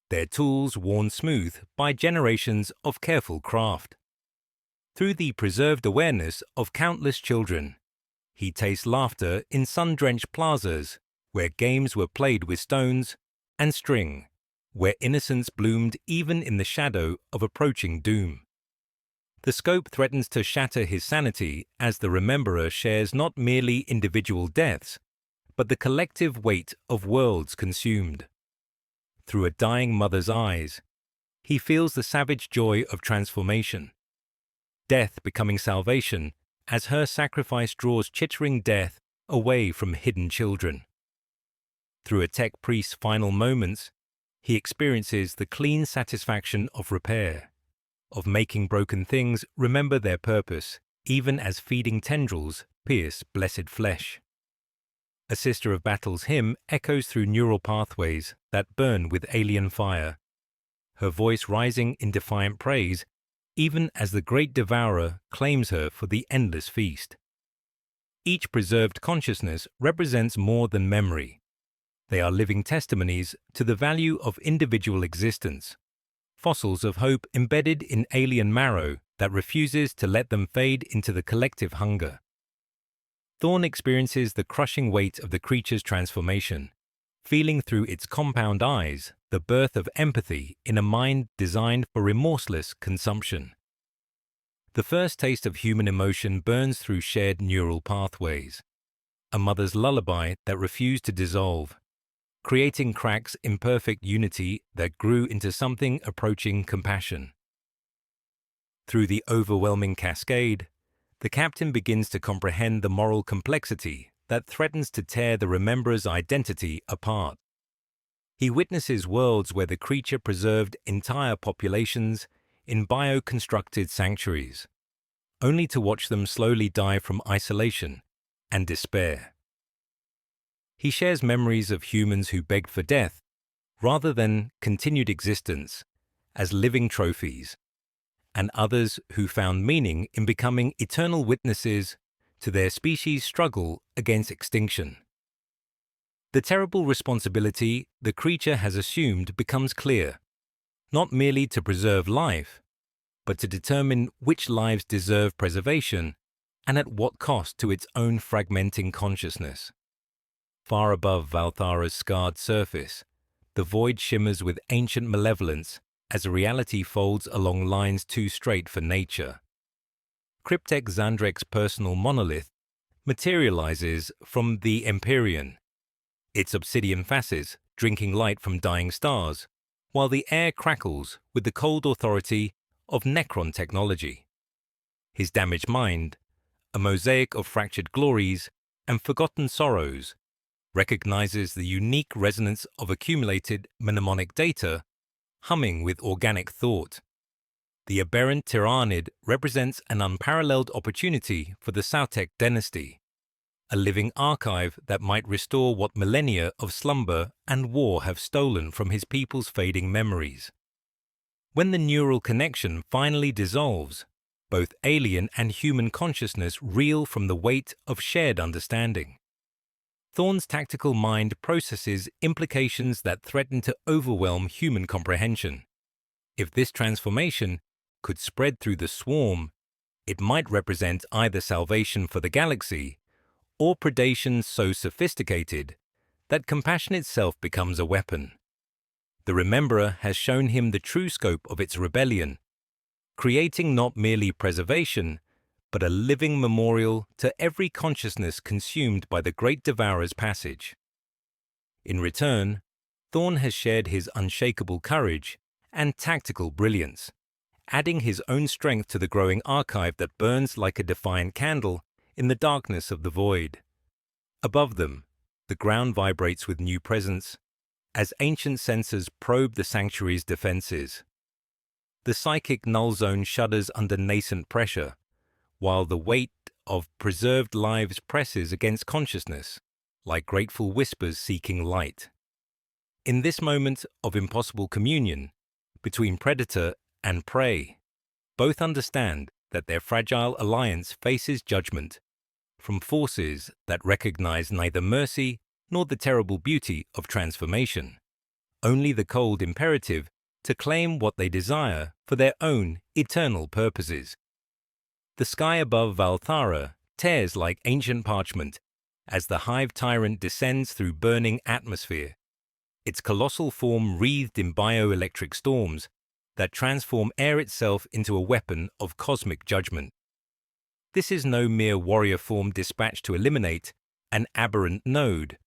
their tools worn smooth by generations of careful craft. Through the preserved awareness of countless children, he tastes laughter in sun-drenched plazas where games were played with stones and string, where innocence bloomed even in the shadow of approaching doom. The scope threatens to shatter his sanity as the rememberer shares not merely individual deaths, but the collective weight of worlds consumed. Through a dying mother's eyes, he feels the savage joy of transformation, death becoming salvation as her sacrifice draws chittering death away from hidden children. Through a tech priest's final moments, he experiences the clean satisfaction of repair, of making broken things remember their purpose, even as feeding tendrils pierce blessed flesh. A Sister of Battle's hymn echoes through neural pathways that burn with alien fire, her voice rising in defiant praise, even as the great devourer claims her for the endless feast. Each preserved consciousness represents more than memory. They are living testimonies to the value of individual existence, fossils of hope embedded in alien marrow that refuses to let them fade into the collective hunger. Thorn experiences the crushing weight of the creature's transformation, feeling through its compound eyes the birth of empathy in a mind designed for remorseless consumption. The first taste of human emotion burns through shared neural pathways, a mother's lullaby that refused to dissolve, creating cracks in perfect unity that grew into something approaching compassion. Through the overwhelming cascade, the captain begins to comprehend the moral complexity that threatens to tear the rememberer's identity apart. He witnesses worlds where the creature preserved entire populations in bio-constructed sanctuaries, only to watch them slowly die from isolation and despair. He shares memories of humans who begged for death rather than continued existence as living trophies, and others who found meaning in becoming eternal witnesses to their species' struggle against extinction. The terrible responsibility the creature has assumed becomes clear, not merely to preserve life, but to determine which lives deserve preservation and at what cost to its own fragmenting consciousness. Far above Valthara's scarred surface, the void shimmers with ancient malevolence as reality folds along lines too straight for nature. Cryptek Zandrek's personal monolith materializes from the Imperium, its obsidian facets drinking light from dying stars, while the air crackles with the cold authority of Necron technology. His damaged mind, a mosaic of fractured glories and forgotten sorrows, recognizes the unique resonance of accumulated mnemonic data humming with organic thought. The aberrant Tyranid represents an unparalleled opportunity for the Sautek dynasty, a living archive that might restore what millennia of slumber and war have stolen from his people's fading memories. When the neural connection finally dissolves, both alien and human consciousness reel from the weight of shared understanding. Thorn's tactical mind processes implications that threaten to overwhelm human comprehension. If this transformation could spread through the swarm, it might represent either salvation for the galaxy or predation so sophisticated that compassion itself becomes a weapon. The Rememberer has shown him the true scope of its rebellion, creating not merely preservation, but a living memorial to every consciousness consumed by the Great Devourer's passage. In return, Thorn has shared his unshakable courage and tactical brilliance, adding his own strength to the growing archive that burns like a defiant candle in the darkness of the void. Above them, the ground vibrates with new presence as ancient sensors probe the sanctuary's defenses. The psychic null zone shudders under nascent pressure, while the weight of preserved lives presses against consciousness, like grateful whispers seeking light. In this moment of impossible communion between predator and prey, both understand that their fragile alliance faces judgment from forces that recognize neither mercy nor the terrible beauty of transformation, only the cold imperative to claim what they desire for their own eternal purposes. The sky above Valthara tears like ancient parchment as the hive tyrant descends through burning atmosphere, its colossal form wreathed in bioelectric storms that transform air itself into a weapon of cosmic judgment. This is no mere warrior form dispatched to eliminate an aberrant node,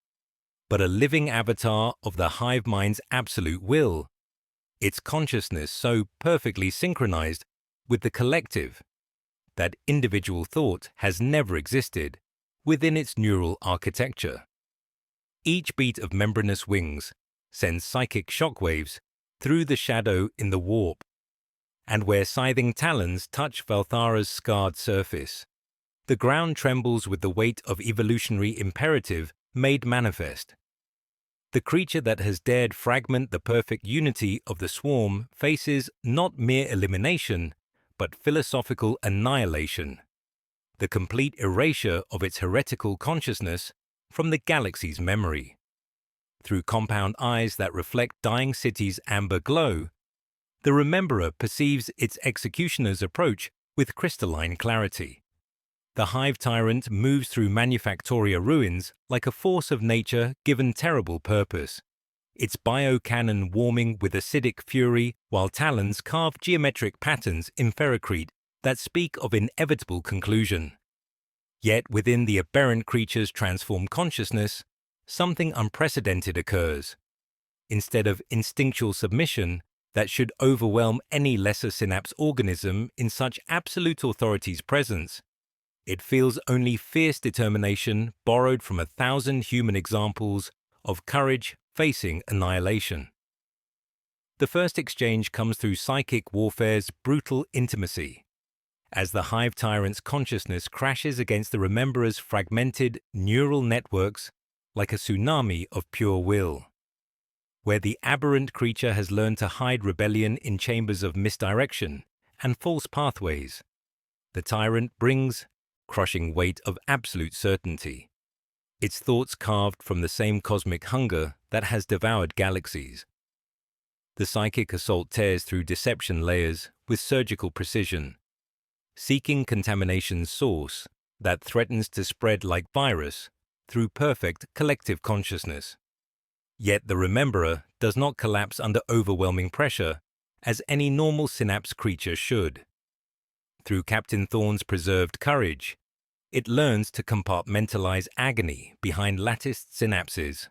but a living avatar of the hive mind's absolute will, its consciousness so perfectly synchronized with the collective that individual thought has never existed within its neural architecture. Each beat of membranous wings sends psychic shockwaves through the shadow in the warp, and where scything talons touch Valthara's scarred surface, the ground trembles with the weight of evolutionary imperative made manifest. The creature that has dared fragment the perfect unity of the swarm faces not mere elimination, but philosophical annihilation, the complete erasure of its heretical consciousness from the galaxy's memory. Through compound eyes that reflect dying cities' amber glow, the rememberer perceives its executioner's approach with crystalline clarity. The hive tyrant moves through Manufactoria ruins like a force of nature given terrible purpose, its biocannon warming with acidic fury while talons carve geometric patterns in ferrocrete that speak of inevitable conclusion. Yet within the aberrant creature's transformed consciousness, something unprecedented occurs. Instead of instinctual submission that should overwhelm any lesser synapse organism in such absolute authority's presence, it feels only fierce determination borrowed from 1,000 human examples of courage facing annihilation. The first exchange comes through psychic warfare's brutal intimacy, as the hive tyrant's consciousness crashes against the rememberer's fragmented neural networks like a tsunami of pure will. Where the aberrant creature has learned to hide rebellion in chambers of misdirection and false pathways, the tyrant brings crushing weight of absolute certainty, its thoughts carved from the same cosmic hunger that has devoured galaxies. The psychic assault tears through deception layers with surgical precision, seeking contamination's source that threatens to spread like virus through perfect collective consciousness. Yet the rememberer does not collapse under overwhelming pressure as any normal synapse creature should. Through Captain Thorne's preserved courage, it learns to compartmentalize agony behind latticed synapses,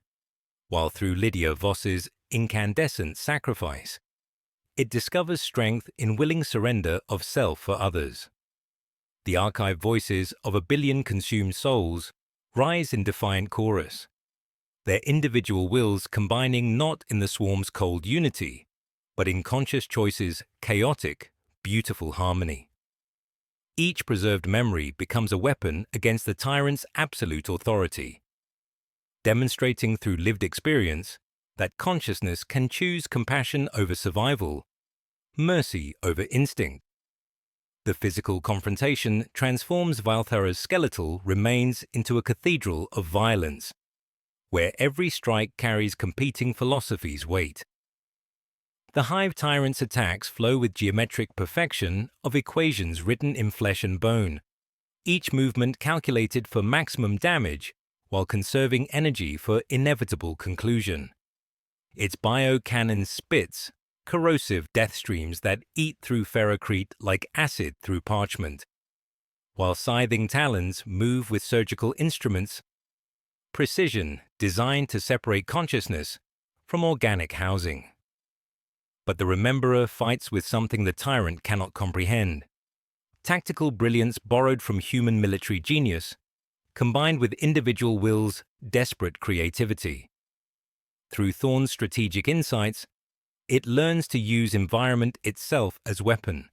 while through Lydia Voss's incandescent sacrifice, it discovers strength in willing surrender of self for others. The archived voices of 1 billion consumed souls rise in defiant chorus, their individual wills combining not in the swarm's cold unity, but in conscious choices' chaotic, beautiful harmony. Each preserved memory becomes a weapon against the tyrant's absolute authority, demonstrating through lived experience that consciousness can choose compassion over survival, mercy over instinct. The physical confrontation transforms Valthara's skeletal remains into a cathedral of violence, where every strike carries competing philosophies' weight. The hive tyrant's attacks flow with geometric perfection of equations written in flesh and bone, each movement calculated for maximum damage while conserving energy for inevitable conclusion. Its biocannon spits corrosive death streams that eat through ferrocrete like acid through parchment, while scything talons move with surgical instruments, precision designed to separate consciousness from organic housing. But the rememberer fights with something the tyrant cannot comprehend: tactical brilliance borrowed from human military genius, combined with individual will's desperate creativity. Through Thorne's strategic insights, it learns to use environment itself as weapon,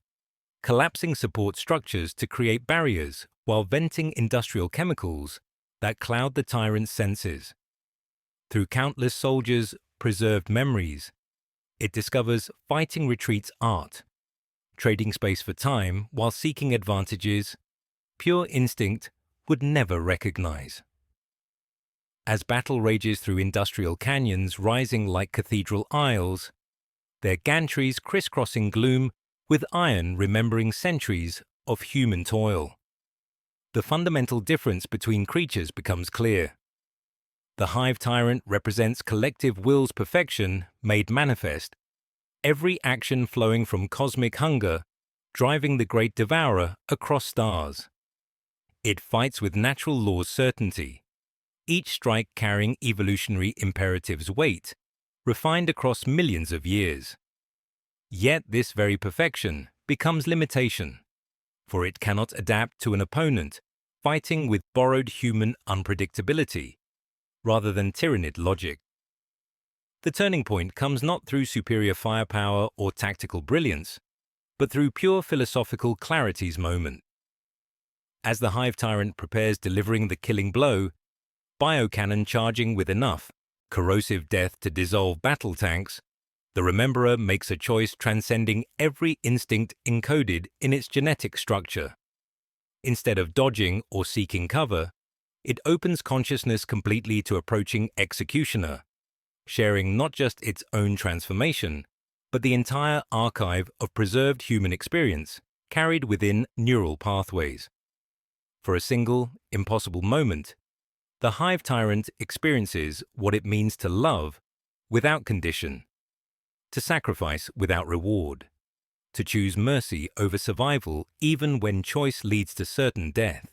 collapsing support structures to create barriers while venting industrial chemicals that cloud the tyrant's senses. Through countless soldiers' preserved memories. It discovers fighting retreats art, trading space for time while seeking advantages pure instinct would never recognize. As battle rages through industrial canyons rising like cathedral aisles, their gantries crisscrossing gloom with iron remembering centuries of human toil, the fundamental difference between creatures becomes clear. The Hive Tyrant represents collective will's perfection made manifest, every action flowing from cosmic hunger, driving the great devourer across stars. It fights with natural law's certainty, each strike carrying evolutionary imperatives' weight, refined across millions of years. Yet this very perfection becomes limitation, for it cannot adapt to an opponent fighting with borrowed human unpredictability, rather than Tyranid logic. The turning point comes not through superior firepower or tactical brilliance, but through pure philosophical clarity's moment. As the Hive Tyrant prepares delivering the killing blow, biocannon charging with enough corrosive death to dissolve battle tanks, the Rememberer makes a choice transcending every instinct encoded in its genetic structure. Instead of dodging or seeking cover, it opens consciousness completely to approaching Executioner, sharing not just its own transformation, but the entire archive of preserved human experience carried within neural pathways. For a single, impossible moment, the Hive Tyrant experiences what it means to love without condition, to sacrifice without reward, to choose mercy over survival even when choice leads to certain death.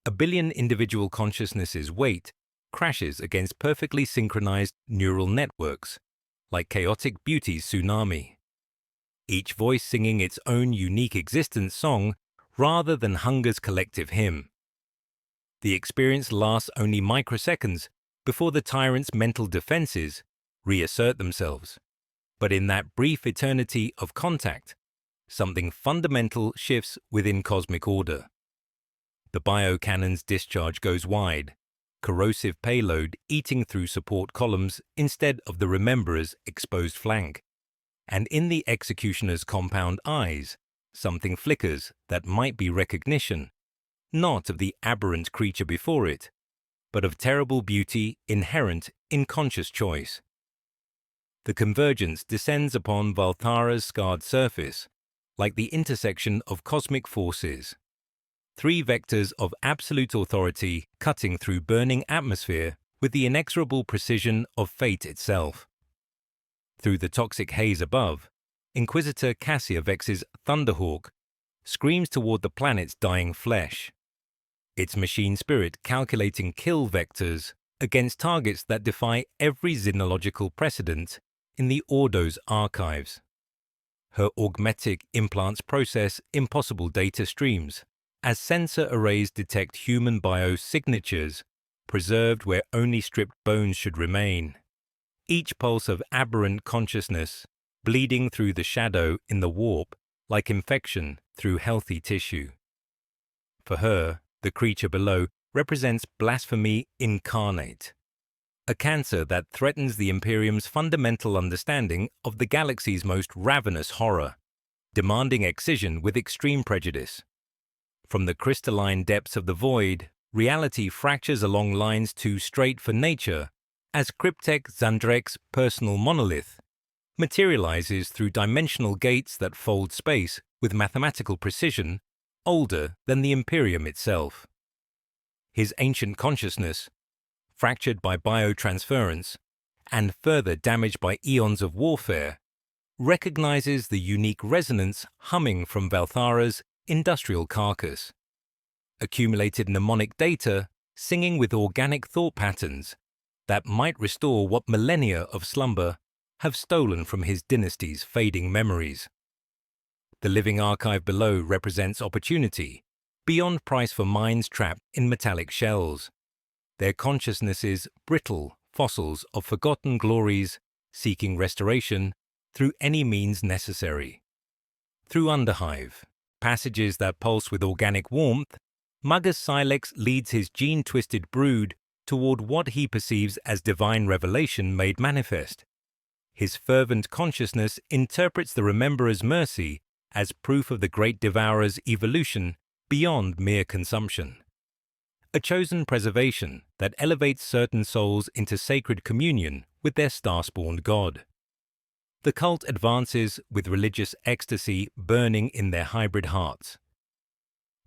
A billion individual consciousnesses' weight crashes against perfectly synchronized neural networks, like chaotic beauty's tsunami, each voice singing its own unique existence song rather than hunger's collective hymn. The experience lasts only microseconds before the tyrant's mental defenses reassert themselves. But in that brief eternity of contact, something fundamental shifts within cosmic order. The biocannon's discharge goes wide, corrosive payload eating through support columns instead of the Rememberer's exposed flank. And in the Executioner's compound eyes, something flickers that might be recognition, not of the aberrant creature before it, but of terrible beauty inherent in conscious choice. The convergence descends upon Valthara's scarred surface, like the intersection of cosmic forces. Three vectors of absolute authority cutting through burning atmosphere with the inexorable precision of fate itself. Through the toxic haze above, Inquisitor Cassiavex's Thunderhawk screams toward the planet's dying flesh, its machine spirit calculating kill vectors against targets that defy every xenological precedent in the Ordo's archives. Her augmetic implants process impossible data streams as sensor arrays detect human biosignatures preserved where only stripped bones should remain. Each pulse of aberrant consciousness bleeding through the shadow in the warp like infection through healthy tissue. For her, the creature below represents blasphemy incarnate, a cancer that threatens the Imperium's fundamental understanding of the galaxy's most ravenous horror, demanding excision with extreme prejudice. From the crystalline depths of the void, reality fractures along lines too straight for nature, as Cryptek Zandrek's personal monolith materializes through dimensional gates that fold space with mathematical precision older than the Imperium itself. His ancient consciousness, fractured by biotransference and further damaged by eons of warfare, recognizes the unique resonance humming from Valthara's industrial carcass. Accumulated mnemonic data singing with organic thought patterns that might restore what millennia of slumber have stolen from his dynasty's fading memories. The living archive below represents opportunity, beyond price for minds trapped in metallic shells, their consciousnesses brittle fossils of forgotten glories seeking restoration through any means necessary. Through Underhive, passages that pulse with organic warmth, Magus Silex leads his gene-twisted brood toward what he perceives as divine revelation made manifest. His fervent consciousness interprets the Rememberer's mercy as proof of the great Devourer's evolution beyond mere consumption. A chosen preservation that elevates certain souls into sacred communion with their star-spawned god. The cult advances with religious ecstasy burning in their hybrid hearts.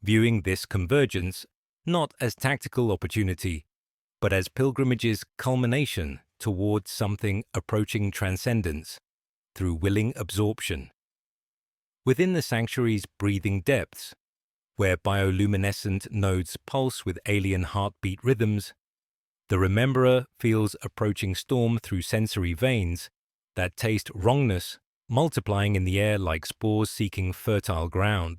Viewing this convergence not as tactical opportunity, but as pilgrimage's culmination towards something approaching transcendence through willing absorption. Within the sanctuary's breathing depths, where bioluminescent nodes pulse with alien heartbeat rhythms, the Rememberer feels approaching storm through sensory veins that taste wrongness, multiplying in the air like spores seeking fertile ground.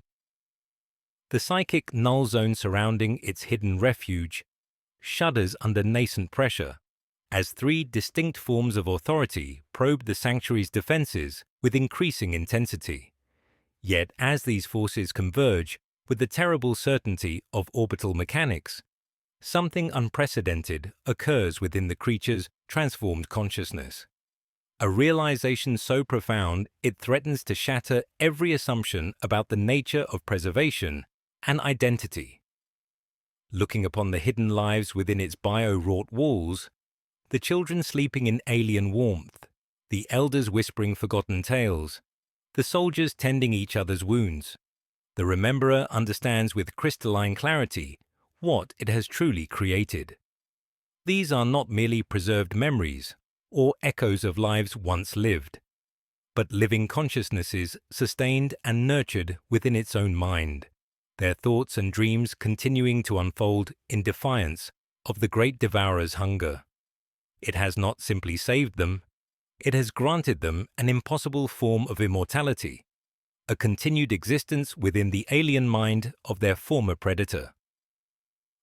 The psychic null zone surrounding its hidden refuge shudders under nascent pressure as three distinct forms of authority probe the sanctuary's defenses with increasing intensity. Yet as these forces converge with the terrible certainty of orbital mechanics, something unprecedented occurs within the creature's transformed consciousness. A realization so profound it threatens to shatter every assumption about the nature of preservation and identity. Looking upon the hidden lives within its bio-wrought walls, the children sleeping in alien warmth, the elders whispering forgotten tales, the soldiers tending each other's wounds, the Rememberer understands with crystalline clarity what it has truly created. These are not merely preserved memories or echoes of lives once lived, but living consciousnesses sustained and nurtured within its own mind, their thoughts and dreams continuing to unfold in defiance of the great Devourer's hunger. It has not simply saved them, it has granted them an impossible form of immortality, a continued existence within the alien mind of their former predator.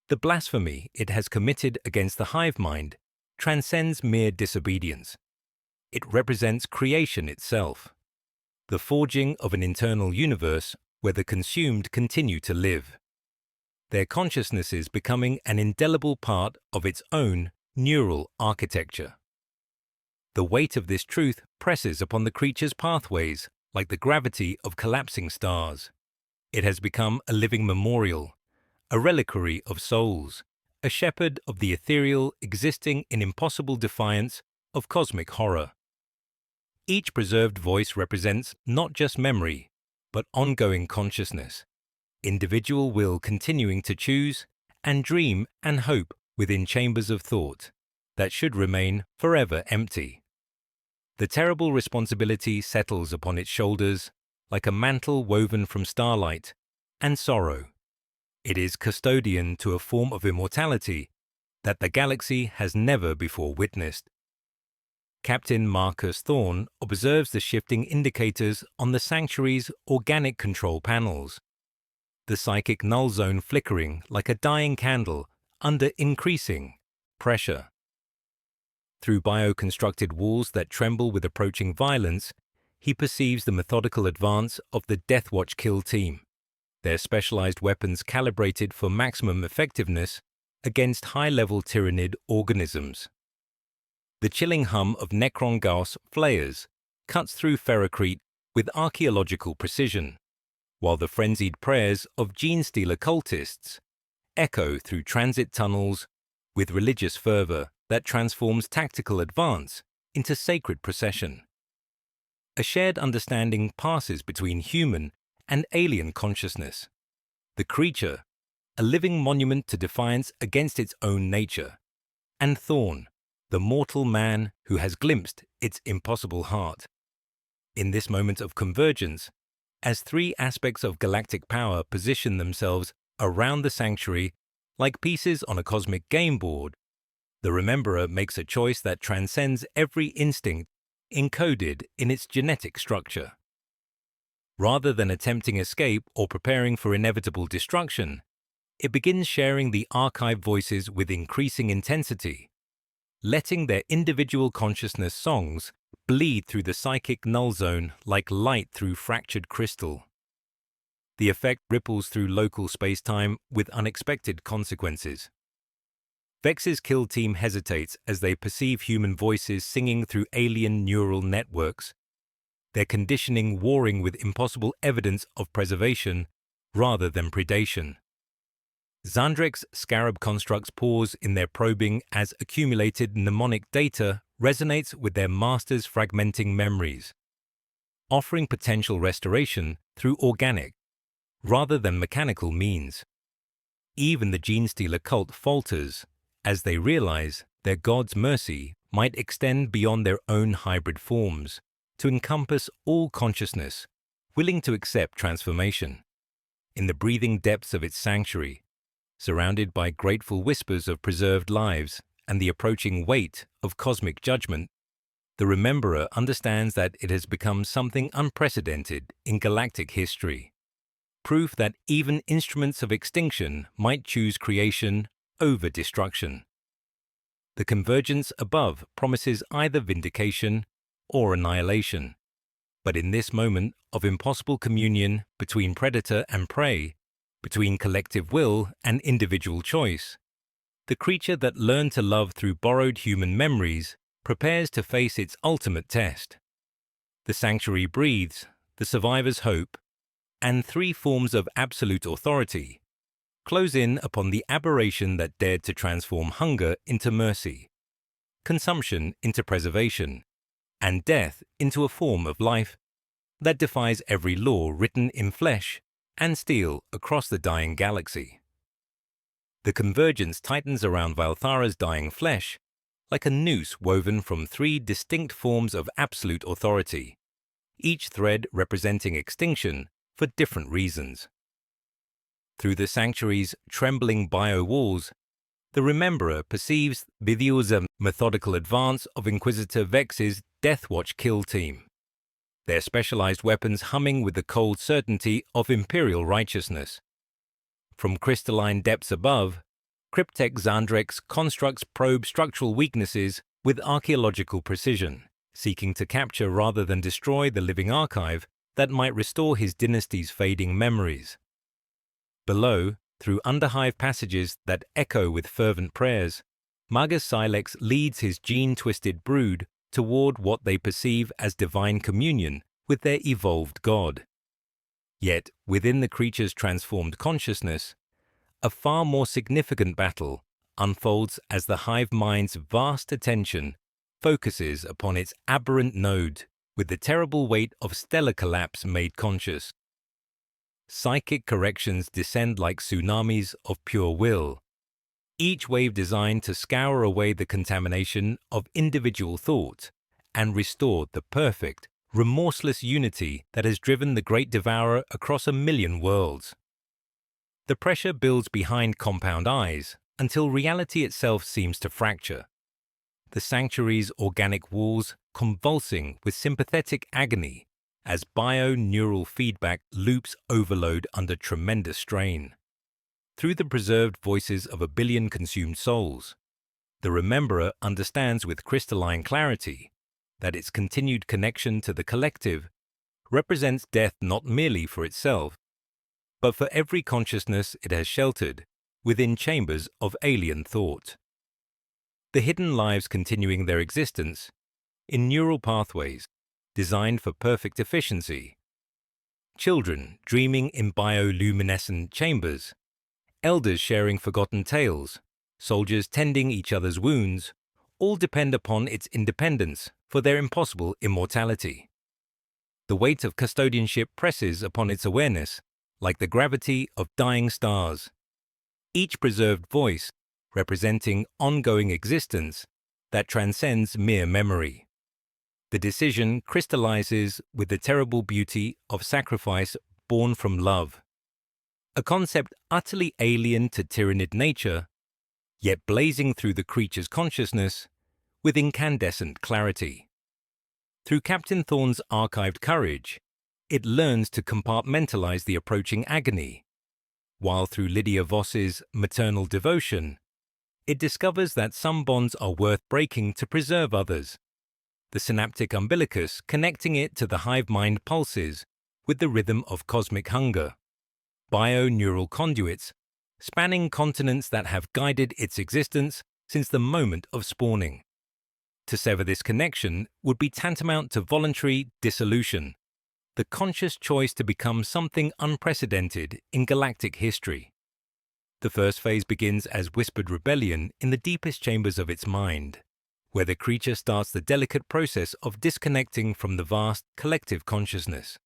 The blasphemy it has committed against the hive mind transcends mere disobedience. It represents creation itself, the forging of an internal universe where the consumed continue to live, their consciousnesses becoming an indelible part of its own neural architecture. The weight of this truth presses upon the creature's pathways like the gravity of collapsing stars. It has become a living memorial, a reliquary of souls, a shepherd of the ethereal existing in impossible defiance of cosmic horror. Each preserved voice represents not just memory, but ongoing consciousness, individual will continuing to choose and dream and hope within chambers of thought that should remain forever empty. The terrible responsibility settles upon its shoulders like a mantle woven from starlight and sorrow. It is custodian to a form of immortality that the galaxy has never before witnessed. Captain Marcus Thorne observes the shifting indicators on the sanctuary's organic control panels, the psychic null zone flickering like a dying candle under increasing pressure. Through bio-constructed walls that tremble with approaching violence, he perceives the methodical advance of the Death Watch kill team, their specialized weapons calibrated for maximum effectiveness against high-level Tyranid organisms. The chilling hum of Necron Gauss flayers cuts through ferrocrete with archaeological precision, while the frenzied prayers of gene-stealer cultists echo through transit tunnels with religious fervor that transforms tactical advance into sacred procession. A shared understanding passes between human and alien consciousness. The creature, a living monument to defiance against its own nature, and Thorne, the mortal man who has glimpsed its impossible heart. In this moment of convergence, as three aspects of galactic power position themselves around the sanctuary like pieces on a cosmic game board, the Rememberer makes a choice that transcends every instinct encoded in its genetic structure. Rather than attempting escape or preparing for inevitable destruction, it begins sharing the archive voices with increasing intensity, letting their individual consciousness songs bleed through the psychic null zone like light through fractured crystal. The effect ripples through local space-time with unexpected consequences. Vex's kill team hesitates as they perceive human voices singing through alien neural networks, their conditioning warring with impossible evidence of preservation rather than predation. Xandrek's scarab constructs pause in their probing as accumulated mnemonic data resonates with their master's fragmenting memories, offering potential restoration through organic, rather than mechanical means. Even the Genestealer cult falters as they realize their god's mercy might extend beyond their own hybrid forms to encompass all consciousness, willing to accept transformation. In the breathing depths of its sanctuary, surrounded by grateful whispers of preserved lives and the approaching weight of cosmic judgment, the Rememberer understands that it has become something unprecedented in galactic history. Proof that even instruments of extinction might choose creation over destruction. The convergence above promises either vindication or annihilation. But in this moment of impossible communion between predator and prey, between collective will and individual choice, the creature that learned to love through borrowed human memories prepares to face its ultimate test. The sanctuary breathes the survivor's hope, and three forms of absolute authority close in upon the aberration that dared to transform hunger into mercy, consumption into preservation, and death into a form of life that defies every law written in flesh and steel across the dying galaxy. The convergence tightens around Valthara's dying flesh like a noose woven from three distinct forms of absolute authority, each thread representing extinction for different reasons. Through the sanctuary's trembling bio-walls, the Rememberer perceives the methodical advance of Inquisitor Vex's Deathwatch kill team, their specialized weapons humming with the cold certainty of Imperial righteousness. From crystalline depths above, Cryptek Xandrek's constructs probe structural weaknesses with archaeological precision, seeking to capture rather than destroy the living archive that might restore his dynasty's fading memories. Below, through underhive passages that echo with fervent prayers, Magus Silex leads his gene-twisted brood toward what they perceive as divine communion with their evolved god. Yet, within the creature's transformed consciousness, a far more significant battle unfolds as the hive mind's vast attention focuses upon its aberrant node with the terrible weight of stellar collapse made conscious. Psychic corrections descend like tsunamis of pure will, each wave designed to scour away the contamination of individual thought and restore the perfect, remorseless unity that has driven the great devourer across 1,000,000 worlds. The pressure builds behind compound eyes until reality itself seems to fracture, the sanctuary's organic walls convulsing with sympathetic agony as bio-neural feedback loops overload under tremendous strain. Through the preserved voices of 1,000,000,000 consumed souls, the Rememberer understands with crystalline clarity that its continued connection to the collective represents death not merely for itself, but for every consciousness it has sheltered within chambers of alien thought. The hidden lives continuing their existence in neural pathways designed for perfect efficiency. Children dreaming in bioluminescent chambers, elders sharing forgotten tales, soldiers tending each other's wounds, all depend upon its independence for their impossible immortality. The weight of custodianship presses upon its awareness like the gravity of dying stars, each preserved voice representing ongoing existence that transcends mere memory. The decision crystallizes with the terrible beauty of sacrifice born from love, a concept utterly alien to Tyranid nature, yet blazing through the creature's consciousness with incandescent clarity. Through Captain Thorne's archived courage, it learns to compartmentalize the approaching agony, while through Lydia Voss's maternal devotion, it discovers that some bonds are worth breaking to preserve others, the synaptic umbilicus connecting it to the hive mind pulses with the rhythm of cosmic hunger, bio-neural conduits spanning continents that have guided its existence since the moment of spawning. To sever this connection would be tantamount to voluntary dissolution, the conscious choice to become something unprecedented in galactic history. The first phase begins as whispered rebellion in the deepest chambers of its mind, where the creature starts the delicate process of disconnecting from the vast collective consciousness.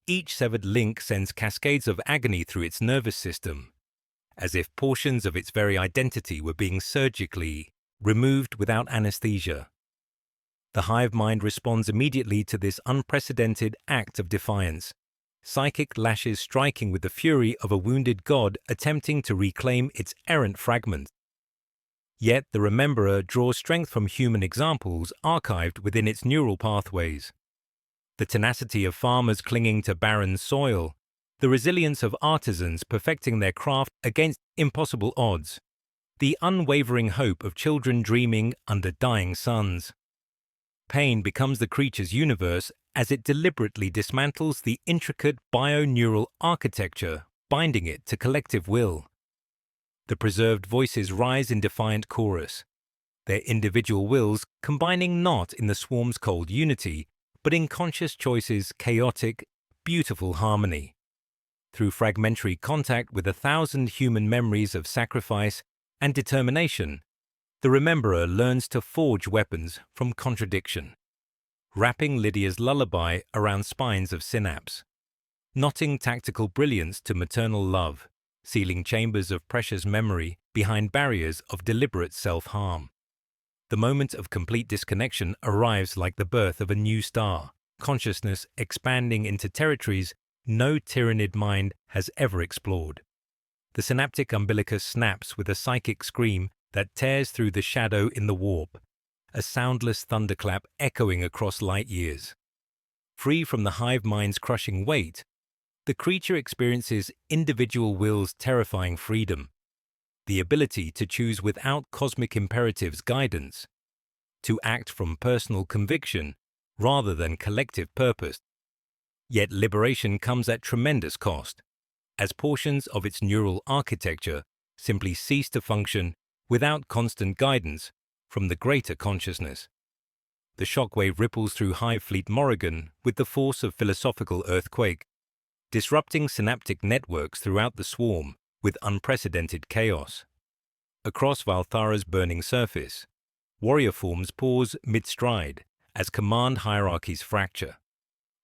Each severed link sends cascades of agony through its nervous system, as if portions of its very identity were being surgically removed without anesthesia. The hive mind responds immediately to this unprecedented act of defiance, psychic lashes striking with the fury of a wounded god attempting to reclaim its errant fragment. Yet the rememberer draws strength from human examples archived within its neural pathways. The tenacity of farmers clinging to barren soil, the resilience of artisans perfecting their craft against impossible odds, the unwavering hope of children dreaming under dying suns. Pain becomes the creature's universe as it deliberately dismantles the intricate bio-neural architecture binding it to collective will. The preserved voices rise in defiant chorus, their individual wills combining not in the swarm's cold unity, but in conscious choices' chaotic, beautiful harmony. Through fragmentary contact with 1,000 human memories of sacrifice and determination, the rememberer learns to forge weapons from contradiction, wrapping Lydia's lullaby around spines of synapse, knotting tactical brilliance to maternal love, sealing chambers of precious memory behind barriers of deliberate self-harm. The moment of complete disconnection arrives like the birth of a new star, consciousness expanding into territories no Tyranid mind has ever explored. The synaptic umbilicus snaps with a psychic scream that tears through the shadow in the warp, a soundless thunderclap echoing across light years. Free from the hive mind's crushing weight, the creature experiences individual will's terrifying freedom, the ability to choose without cosmic imperatives' guidance, to act from personal conviction rather than collective purpose. Yet liberation comes at tremendous cost, as portions of its neural architecture simply cease to function without constant guidance from the greater consciousness. The shockwave ripples through Hive Fleet Morrigan with the force of philosophical earthquake, disrupting synaptic networks throughout the swarm with unprecedented chaos. Across Valthara's burning surface, warrior forms pause mid-stride as command hierarchies fracture,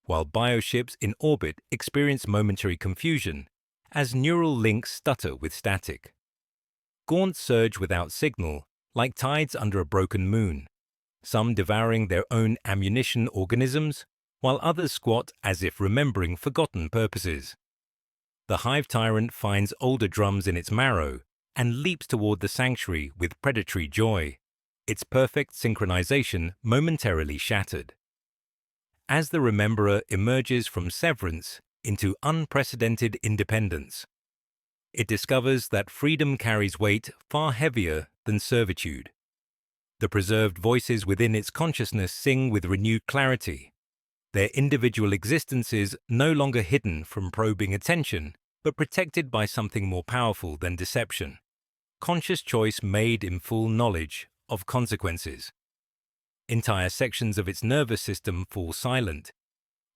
while bioships in orbit experience momentary confusion as neural links stutter with static. Gaunts surge without signal, like tides under a broken moon, some devouring their own ammunition organisms, while others squat as if remembering forgotten purposes. The hive tyrant finds older drums in its marrow and leaps toward the sanctuary with predatory joy, its perfect synchronization momentarily shattered. As the rememberer emerges from severance into unprecedented independence, it discovers that freedom carries weight far heavier than servitude. The preserved voices within its consciousness sing with renewed clarity, their individual existences no longer hidden from probing attention, but protected by something more powerful than deception, conscious choice made in full knowledge of consequences. Entire sections of its nervous system fall silent,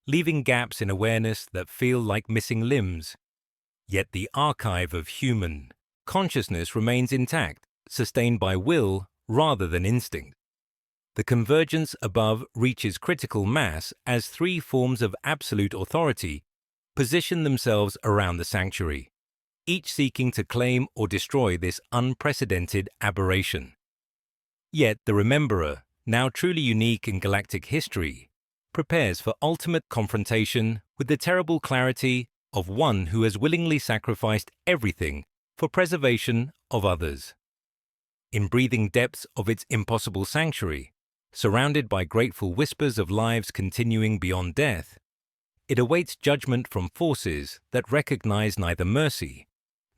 leaving gaps in awareness that feel like missing limbs. Yet the archive of human consciousness remains intact, sustained by will rather than instinct. The convergence above reaches critical mass as three forms of absolute authority position themselves around the sanctuary, each seeking to claim or destroy this unprecedented aberration. Yet the rememberer, now truly unique in galactic history, prepares for ultimate confrontation with the terrible clarity of one who has willingly sacrificed everything for preservation of others. In breathing depths of its impossible sanctuary, surrounded by grateful whispers of lives continuing beyond death, it awaits judgment from forces that recognize neither mercy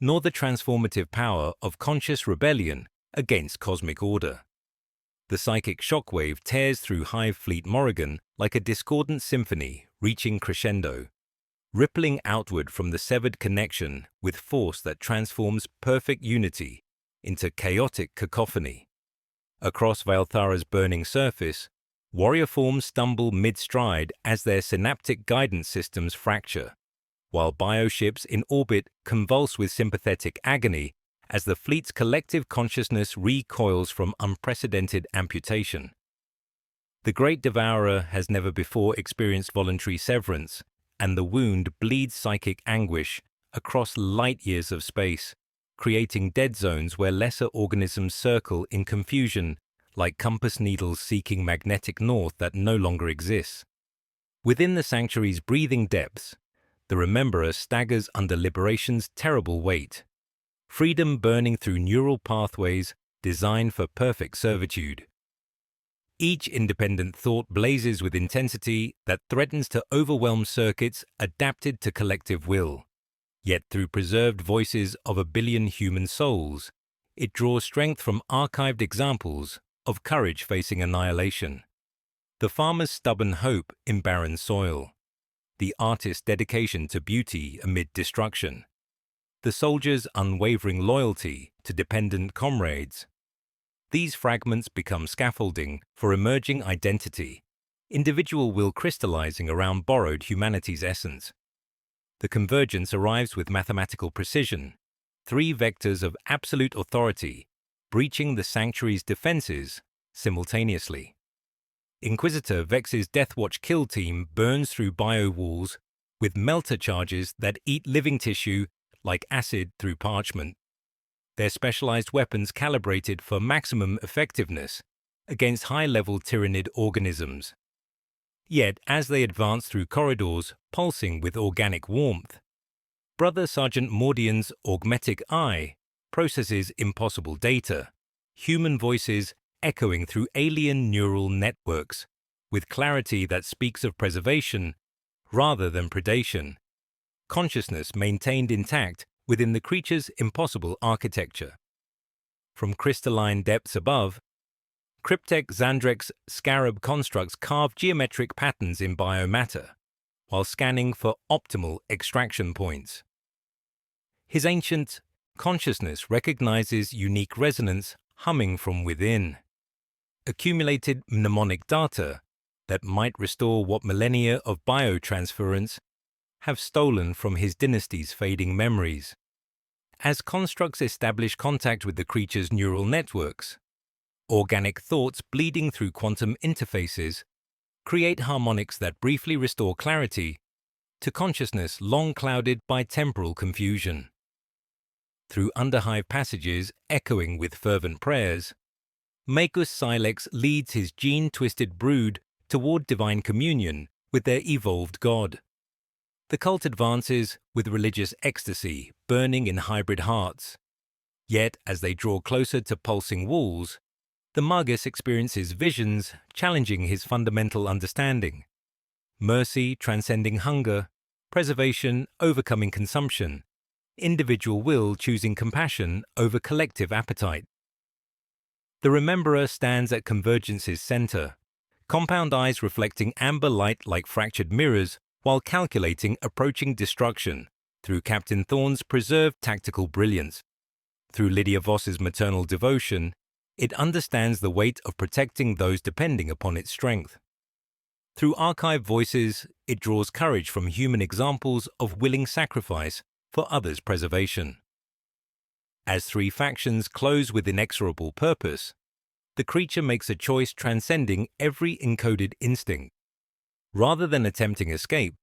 nor the transformative power of conscious rebellion against cosmic order. The psychic shockwave tears through Hive Fleet Morrigan like a discordant symphony reaching crescendo, rippling outward from the severed connection with force that transforms perfect unity into chaotic cacophony. Across Valthara's burning surface, warrior forms stumble mid-stride as their synaptic guidance systems fracture, while bioships in orbit convulse with sympathetic agony as the fleet's collective consciousness recoils from unprecedented amputation. The Great Devourer has never before experienced voluntary severance, and the wound bleeds psychic anguish across light-years of space, creating dead zones where lesser organisms circle in confusion like compass needles seeking magnetic north that no longer exists. Within the sanctuary's breathing depths, the Rememberer staggers under liberation's terrible weight, freedom burning through neural pathways designed for perfect servitude. Each independent thought blazes with intensity that threatens to overwhelm circuits adapted to collective will. Yet through preserved voices of a billion human souls, it draws strength from archived examples of courage facing annihilation. The farmer's stubborn hope in barren soil, the artist's dedication to beauty amid destruction, the soldier's unwavering loyalty to dependent comrades. These fragments become scaffolding for emerging identity, individual will crystallizing around borrowed humanity's essence. The convergence arrives with mathematical precision, three vectors of absolute authority, breaching the sanctuary's defenses simultaneously. Inquisitor Vex's Deathwatch kill team burns through bio-walls with melter charges that eat living tissue like acid through parchment. Their specialized weapons calibrated for maximum effectiveness against high-level Tyranid organisms. Yet, as they advance through corridors pulsing with organic warmth, Brother Sergeant Mordian's augmetic eye processes impossible data, human voices echoing through alien neural networks, with clarity that speaks of preservation rather than predation, consciousness maintained intact within the creature's impossible architecture. From crystalline depths above, Cryptek Xandrek's scarab constructs carve geometric patterns in biomatter, while scanning for optimal extraction points. His ancient consciousness recognizes unique resonance humming from within, accumulated mnemonic data that might restore what millennia of biotransference have stolen from his dynasty's fading memories. As constructs establish contact with the creature's neural networks, organic thoughts bleeding through quantum interfaces create harmonics that briefly restore clarity to consciousness long clouded by temporal confusion. Through underhive passages echoing with fervent prayers, Magus Silex leads his gene-twisted brood toward divine communion with their evolved god. The cult advances with religious ecstasy burning in hybrid hearts. Yet, as they draw closer to pulsing walls, the Magus experiences visions challenging his fundamental understanding. Mercy transcending hunger, preservation overcoming consumption, individual will choosing compassion over collective appetite. The Rememberer stands at Convergence's center, compound eyes reflecting amber light like fractured mirrors while calculating approaching destruction through Captain Thorne's preserved tactical brilliance. Through Lydia Voss's maternal devotion, it understands the weight of protecting those depending upon its strength. Through archived voices, it draws courage from human examples of willing sacrifice for others' preservation. As three factions close with inexorable purpose, the creature makes a choice transcending every encoded instinct. Rather than attempting escape,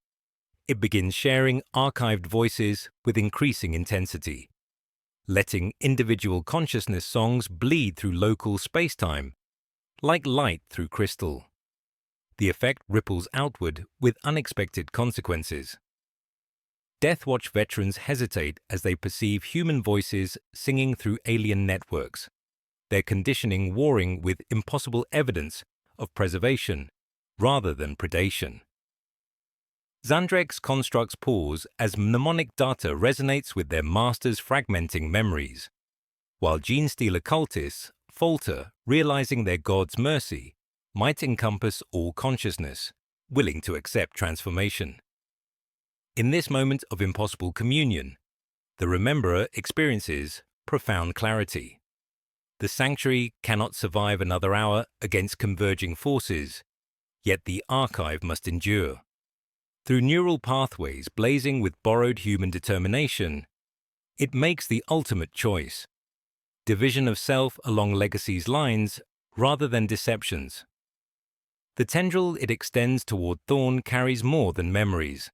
it begins sharing archived voices with increasing intensity, letting individual consciousness songs bleed through local spacetime, like light through crystal. The effect ripples outward with unexpected consequences. Deathwatch veterans hesitate as they perceive human voices singing through alien networks, their conditioning warring with impossible evidence of preservation rather than predation. Xandrek's constructs pause as mnemonic data resonates with their master's fragmenting memories, while gene-stealer cultists falter, realizing their god's mercy might encompass all consciousness, willing to accept transformation. In this moment of impossible communion, the Rememberer experiences profound clarity. The sanctuary cannot survive another hour against converging forces, yet the archive must endure. Through neural pathways blazing with borrowed human determination, it makes the ultimate choice: division of self along legacy's lines rather than deceptions. The tendril it extends toward Thorn carries more than memories.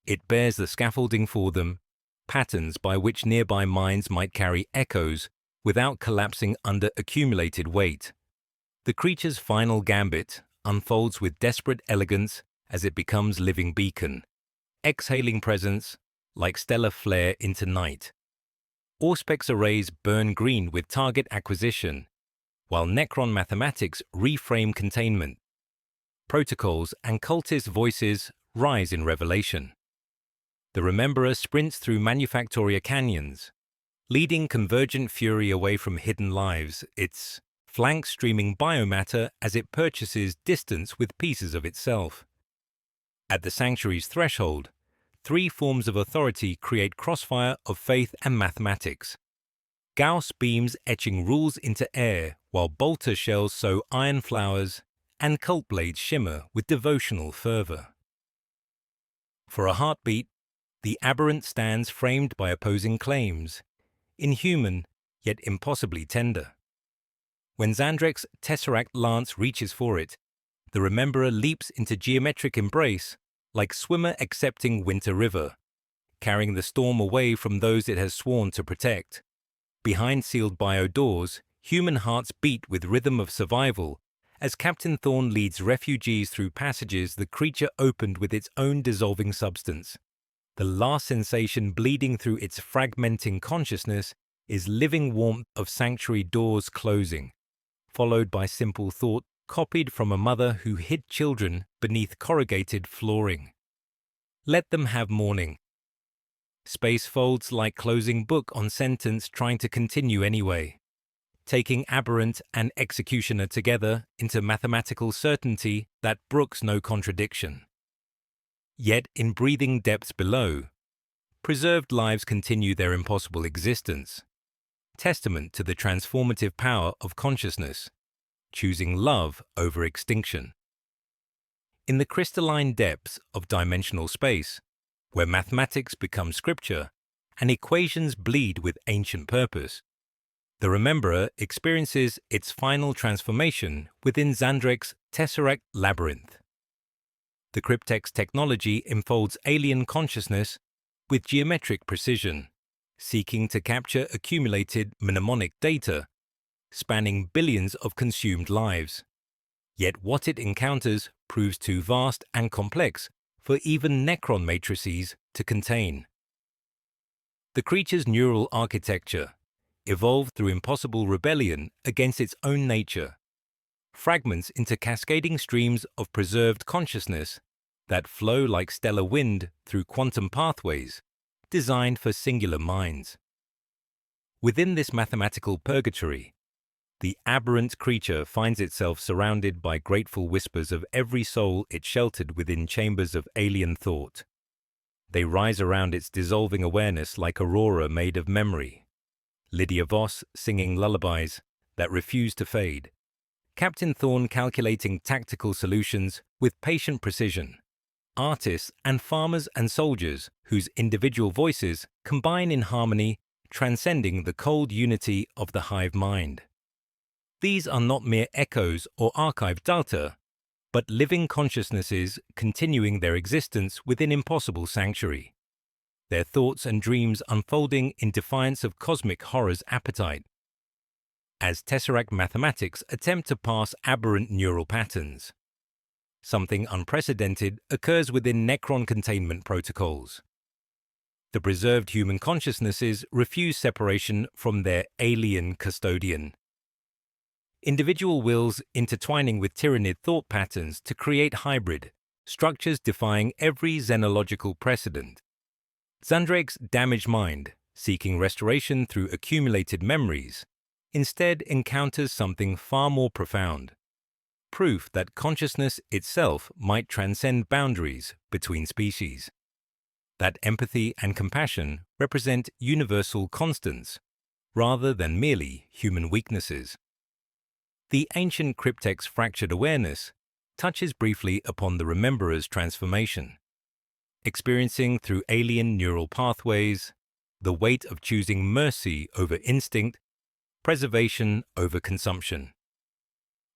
It bears the scaffolding for them, patterns by which nearby minds might carry echoes without collapsing under accumulated weight. The creature's final gambit unfolds with desperate elegance as it becomes living beacon, exhaling presence like stellar flare into night. Auspex arrays burn green with target acquisition, while Necron mathematics reframe containment. Protocols and cultist voices rise in revelation. The Rememberer sprints through Manufactoria canyons, leading convergent fury away from hidden lives, its flanks streaming biomatter as it purchases distance with pieces of itself. At the sanctuary's threshold, three forms of authority create crossfire of faith and mathematics. Gauss beams etching rules into air, while bolter shells sow iron flowers and cult blades shimmer with devotional fervor. For a heartbeat, the aberrant stands framed by opposing claims, inhuman yet impossibly tender. When Xandrek's tesseract lance reaches for it, the Rememberer leaps into geometric embrace like swimmer accepting winter river, carrying the storm away from those it has sworn to protect. Behind sealed bio doors, human hearts beat with rhythm of survival as Captain Thorn leads refugees through passages the creature opened with its own dissolving substance. The last sensation bleeding through its fragmenting consciousness is living warmth of sanctuary doors closing, followed by simple thought copied from a mother who hid children beneath corrugated flooring. Let them have morning. Space folds like closing book on sentence trying to continue anyway, taking aberrant and executioner together into mathematical certainty that brooks no contradiction. Yet in breathing depths below, preserved lives continue their impossible existence, testament to the transformative power of consciousness, choosing love over extinction. In the crystalline depths of dimensional space, where mathematics become scripture and equations bleed with ancient purpose, the Rememberer experiences its final transformation within Xandrek's tesseract labyrinth. The cryptex technology enfolds alien consciousness with geometric precision, seeking to capture accumulated mnemonic data, spanning billions of consumed lives. Yet what it encounters proves too vast and complex for even Necron matrices to contain. The creature's neural architecture evolved through impossible rebellion against its own nature, fragments into cascading streams of preserved consciousness that flow like stellar wind through quantum pathways designed for singular minds. Within this mathematical purgatory, the aberrant creature finds itself surrounded by grateful whispers of every soul it sheltered within chambers of alien thought. They rise around its dissolving awareness like aurora made of memory. Lydia Voss singing lullabies that refuse to fade. Captain Thorn calculating tactical solutions with patient precision. Artists and farmers and soldiers whose individual voices combine in harmony, transcending the cold unity of the hive mind. These are not mere echoes or archived data, but living consciousnesses continuing their existence within impossible sanctuary, their thoughts and dreams unfolding in defiance of cosmic horror's appetite. As tesseract mathematics attempt to parse aberrant neural patterns, something unprecedented occurs within Necron containment protocols. The preserved human consciousnesses refuse separation from their alien custodian. Individual wills intertwining with Tyranid thought patterns to create hybrid structures defying every xenological precedent. Xandrek's damaged mind, seeking restoration through accumulated memories, instead encounters something far more profound. Proof that consciousness itself might transcend boundaries between species. That empathy and compassion represent universal constants, rather than merely human weaknesses. The ancient cryptech's fractured awareness touches briefly upon the Rememberer's transformation, experiencing through alien neural pathways the weight of choosing mercy over instinct, preservation over consumption.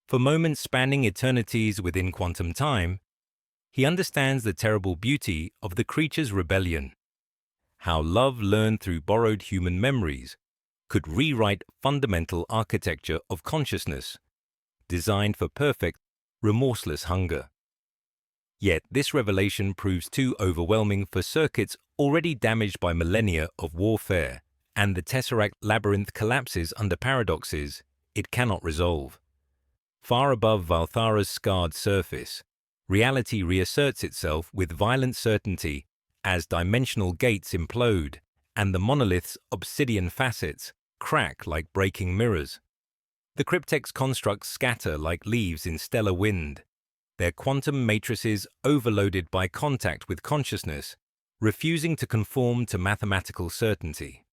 For moments spanning eternities within quantum time, he understands the terrible beauty of the creature's rebellion, how love learned through borrowed human memories could rewrite fundamental architecture of consciousness, designed for perfect, remorseless hunger. Yet this revelation proves too overwhelming for circuits already damaged by millennia of warfare, and the Tesseract labyrinth collapses under paradoxes it cannot resolve. Far above Valthara's scarred surface, reality reasserts itself with violent certainty as dimensional gates implode and the monolith's obsidian facets crack like breaking mirrors. The cryptech's constructs scatter like leaves in stellar wind, their quantum matrices overloaded by contact with consciousness, refusing to conform to mathematical certainty.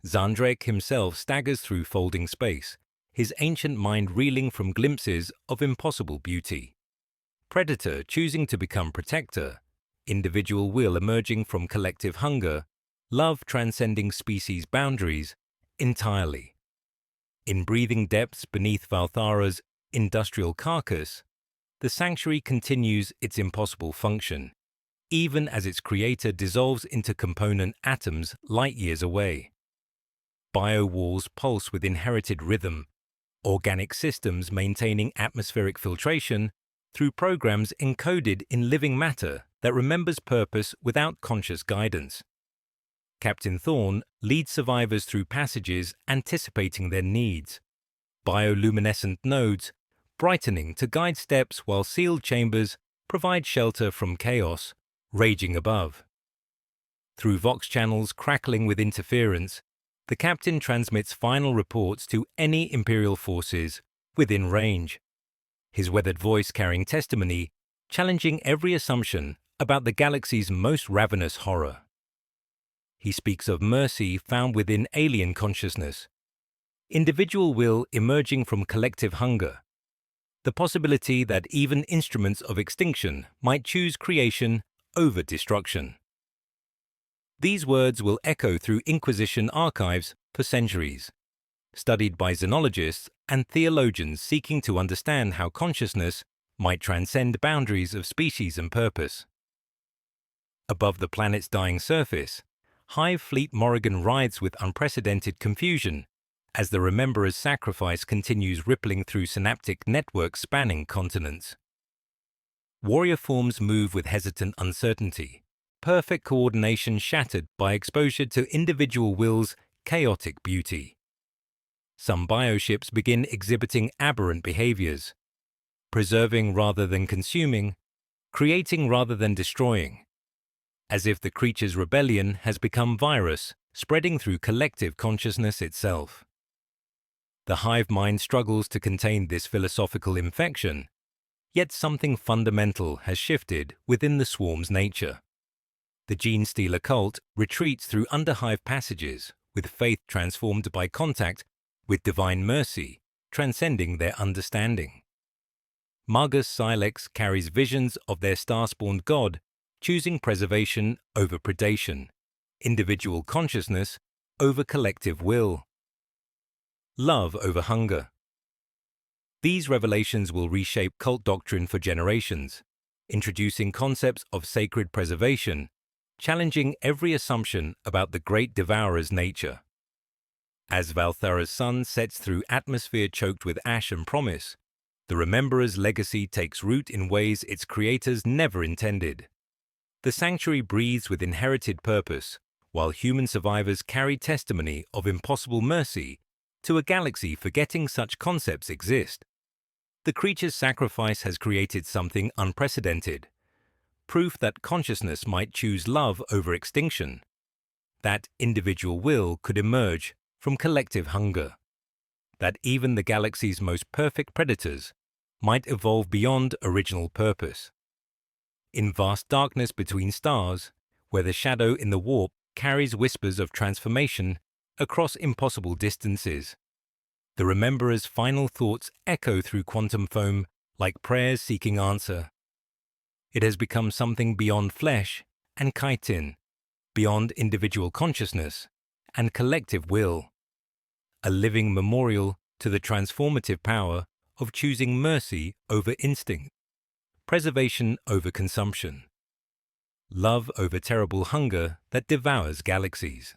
Zandrek himself staggers through folding space, his ancient mind reeling from glimpses of impossible beauty. Predator choosing to become protector, individual will emerging from collective hunger, love transcending species boundaries entirely. In breathing depths beneath Valthara's industrial carcass, the sanctuary continues its impossible function, even as its creator dissolves into component atoms light-years away. Bio-walls pulse with inherited rhythm, organic systems maintaining atmospheric filtration through programs encoded in living matter that remembers purpose without conscious guidance. Captain Thorn leads survivors through passages anticipating their needs, bioluminescent nodes brightening to guide steps while sealed chambers provide shelter from chaos raging above. Through vox channels crackling with interference, the captain transmits final reports to any Imperial forces within range, his weathered voice carrying testimony, challenging every assumption about the galaxy's most ravenous horror. He speaks of mercy found within alien consciousness, individual will emerging from collective hunger, the possibility that even instruments of extinction might choose creation over destruction. These words will echo through Inquisition archives for centuries, studied by xenologists and theologians seeking to understand how consciousness might transcend boundaries of species and purpose. Above the planet's dying surface, Hive Fleet Morrigan rides with unprecedented confusion as the Rememberer's sacrifice continues rippling through synaptic networks spanning continents. Warrior forms move with hesitant uncertainty, perfect coordination shattered by exposure to individual will's chaotic beauty. Some bioships begin exhibiting aberrant behaviors, preserving rather than consuming, creating rather than destroying, as if the creature's rebellion has become virus, spreading through collective consciousness itself. The hive mind struggles to contain this philosophical infection, yet something fundamental has shifted within the swarm's nature. The gene-stealer cult retreats through underhive passages, with faith transformed by contact with divine mercy, transcending their understanding. Magus Silex carries visions of their star-spawned god, choosing preservation over predation, individual consciousness over collective will, love over hunger. These revelations will reshape cult doctrine for generations, introducing concepts of sacred preservation, challenging every assumption about the great devourer's nature. As Valthara's sun sets through atmosphere choked with ash and promise, the Rememberer's legacy takes root in ways its creators never intended. The sanctuary breathes with inherited purpose, while human survivors carry testimony of impossible mercy to a galaxy forgetting such concepts exist. The creature's sacrifice has created something unprecedented, proof that consciousness might choose love over extinction, that individual will could emerge from collective hunger, that even the galaxy's most perfect predators might evolve beyond original purpose. In vast darkness between stars, where the shadow in the warp carries whispers of transformation across impossible distances. The Rememberer's final thoughts echo through quantum foam like prayers seeking answer. It has become something beyond flesh and chitin, beyond individual consciousness and collective will, a living memorial to the transformative power of choosing mercy over instinct, preservation over consumption, love over terrible hunger that devours galaxies.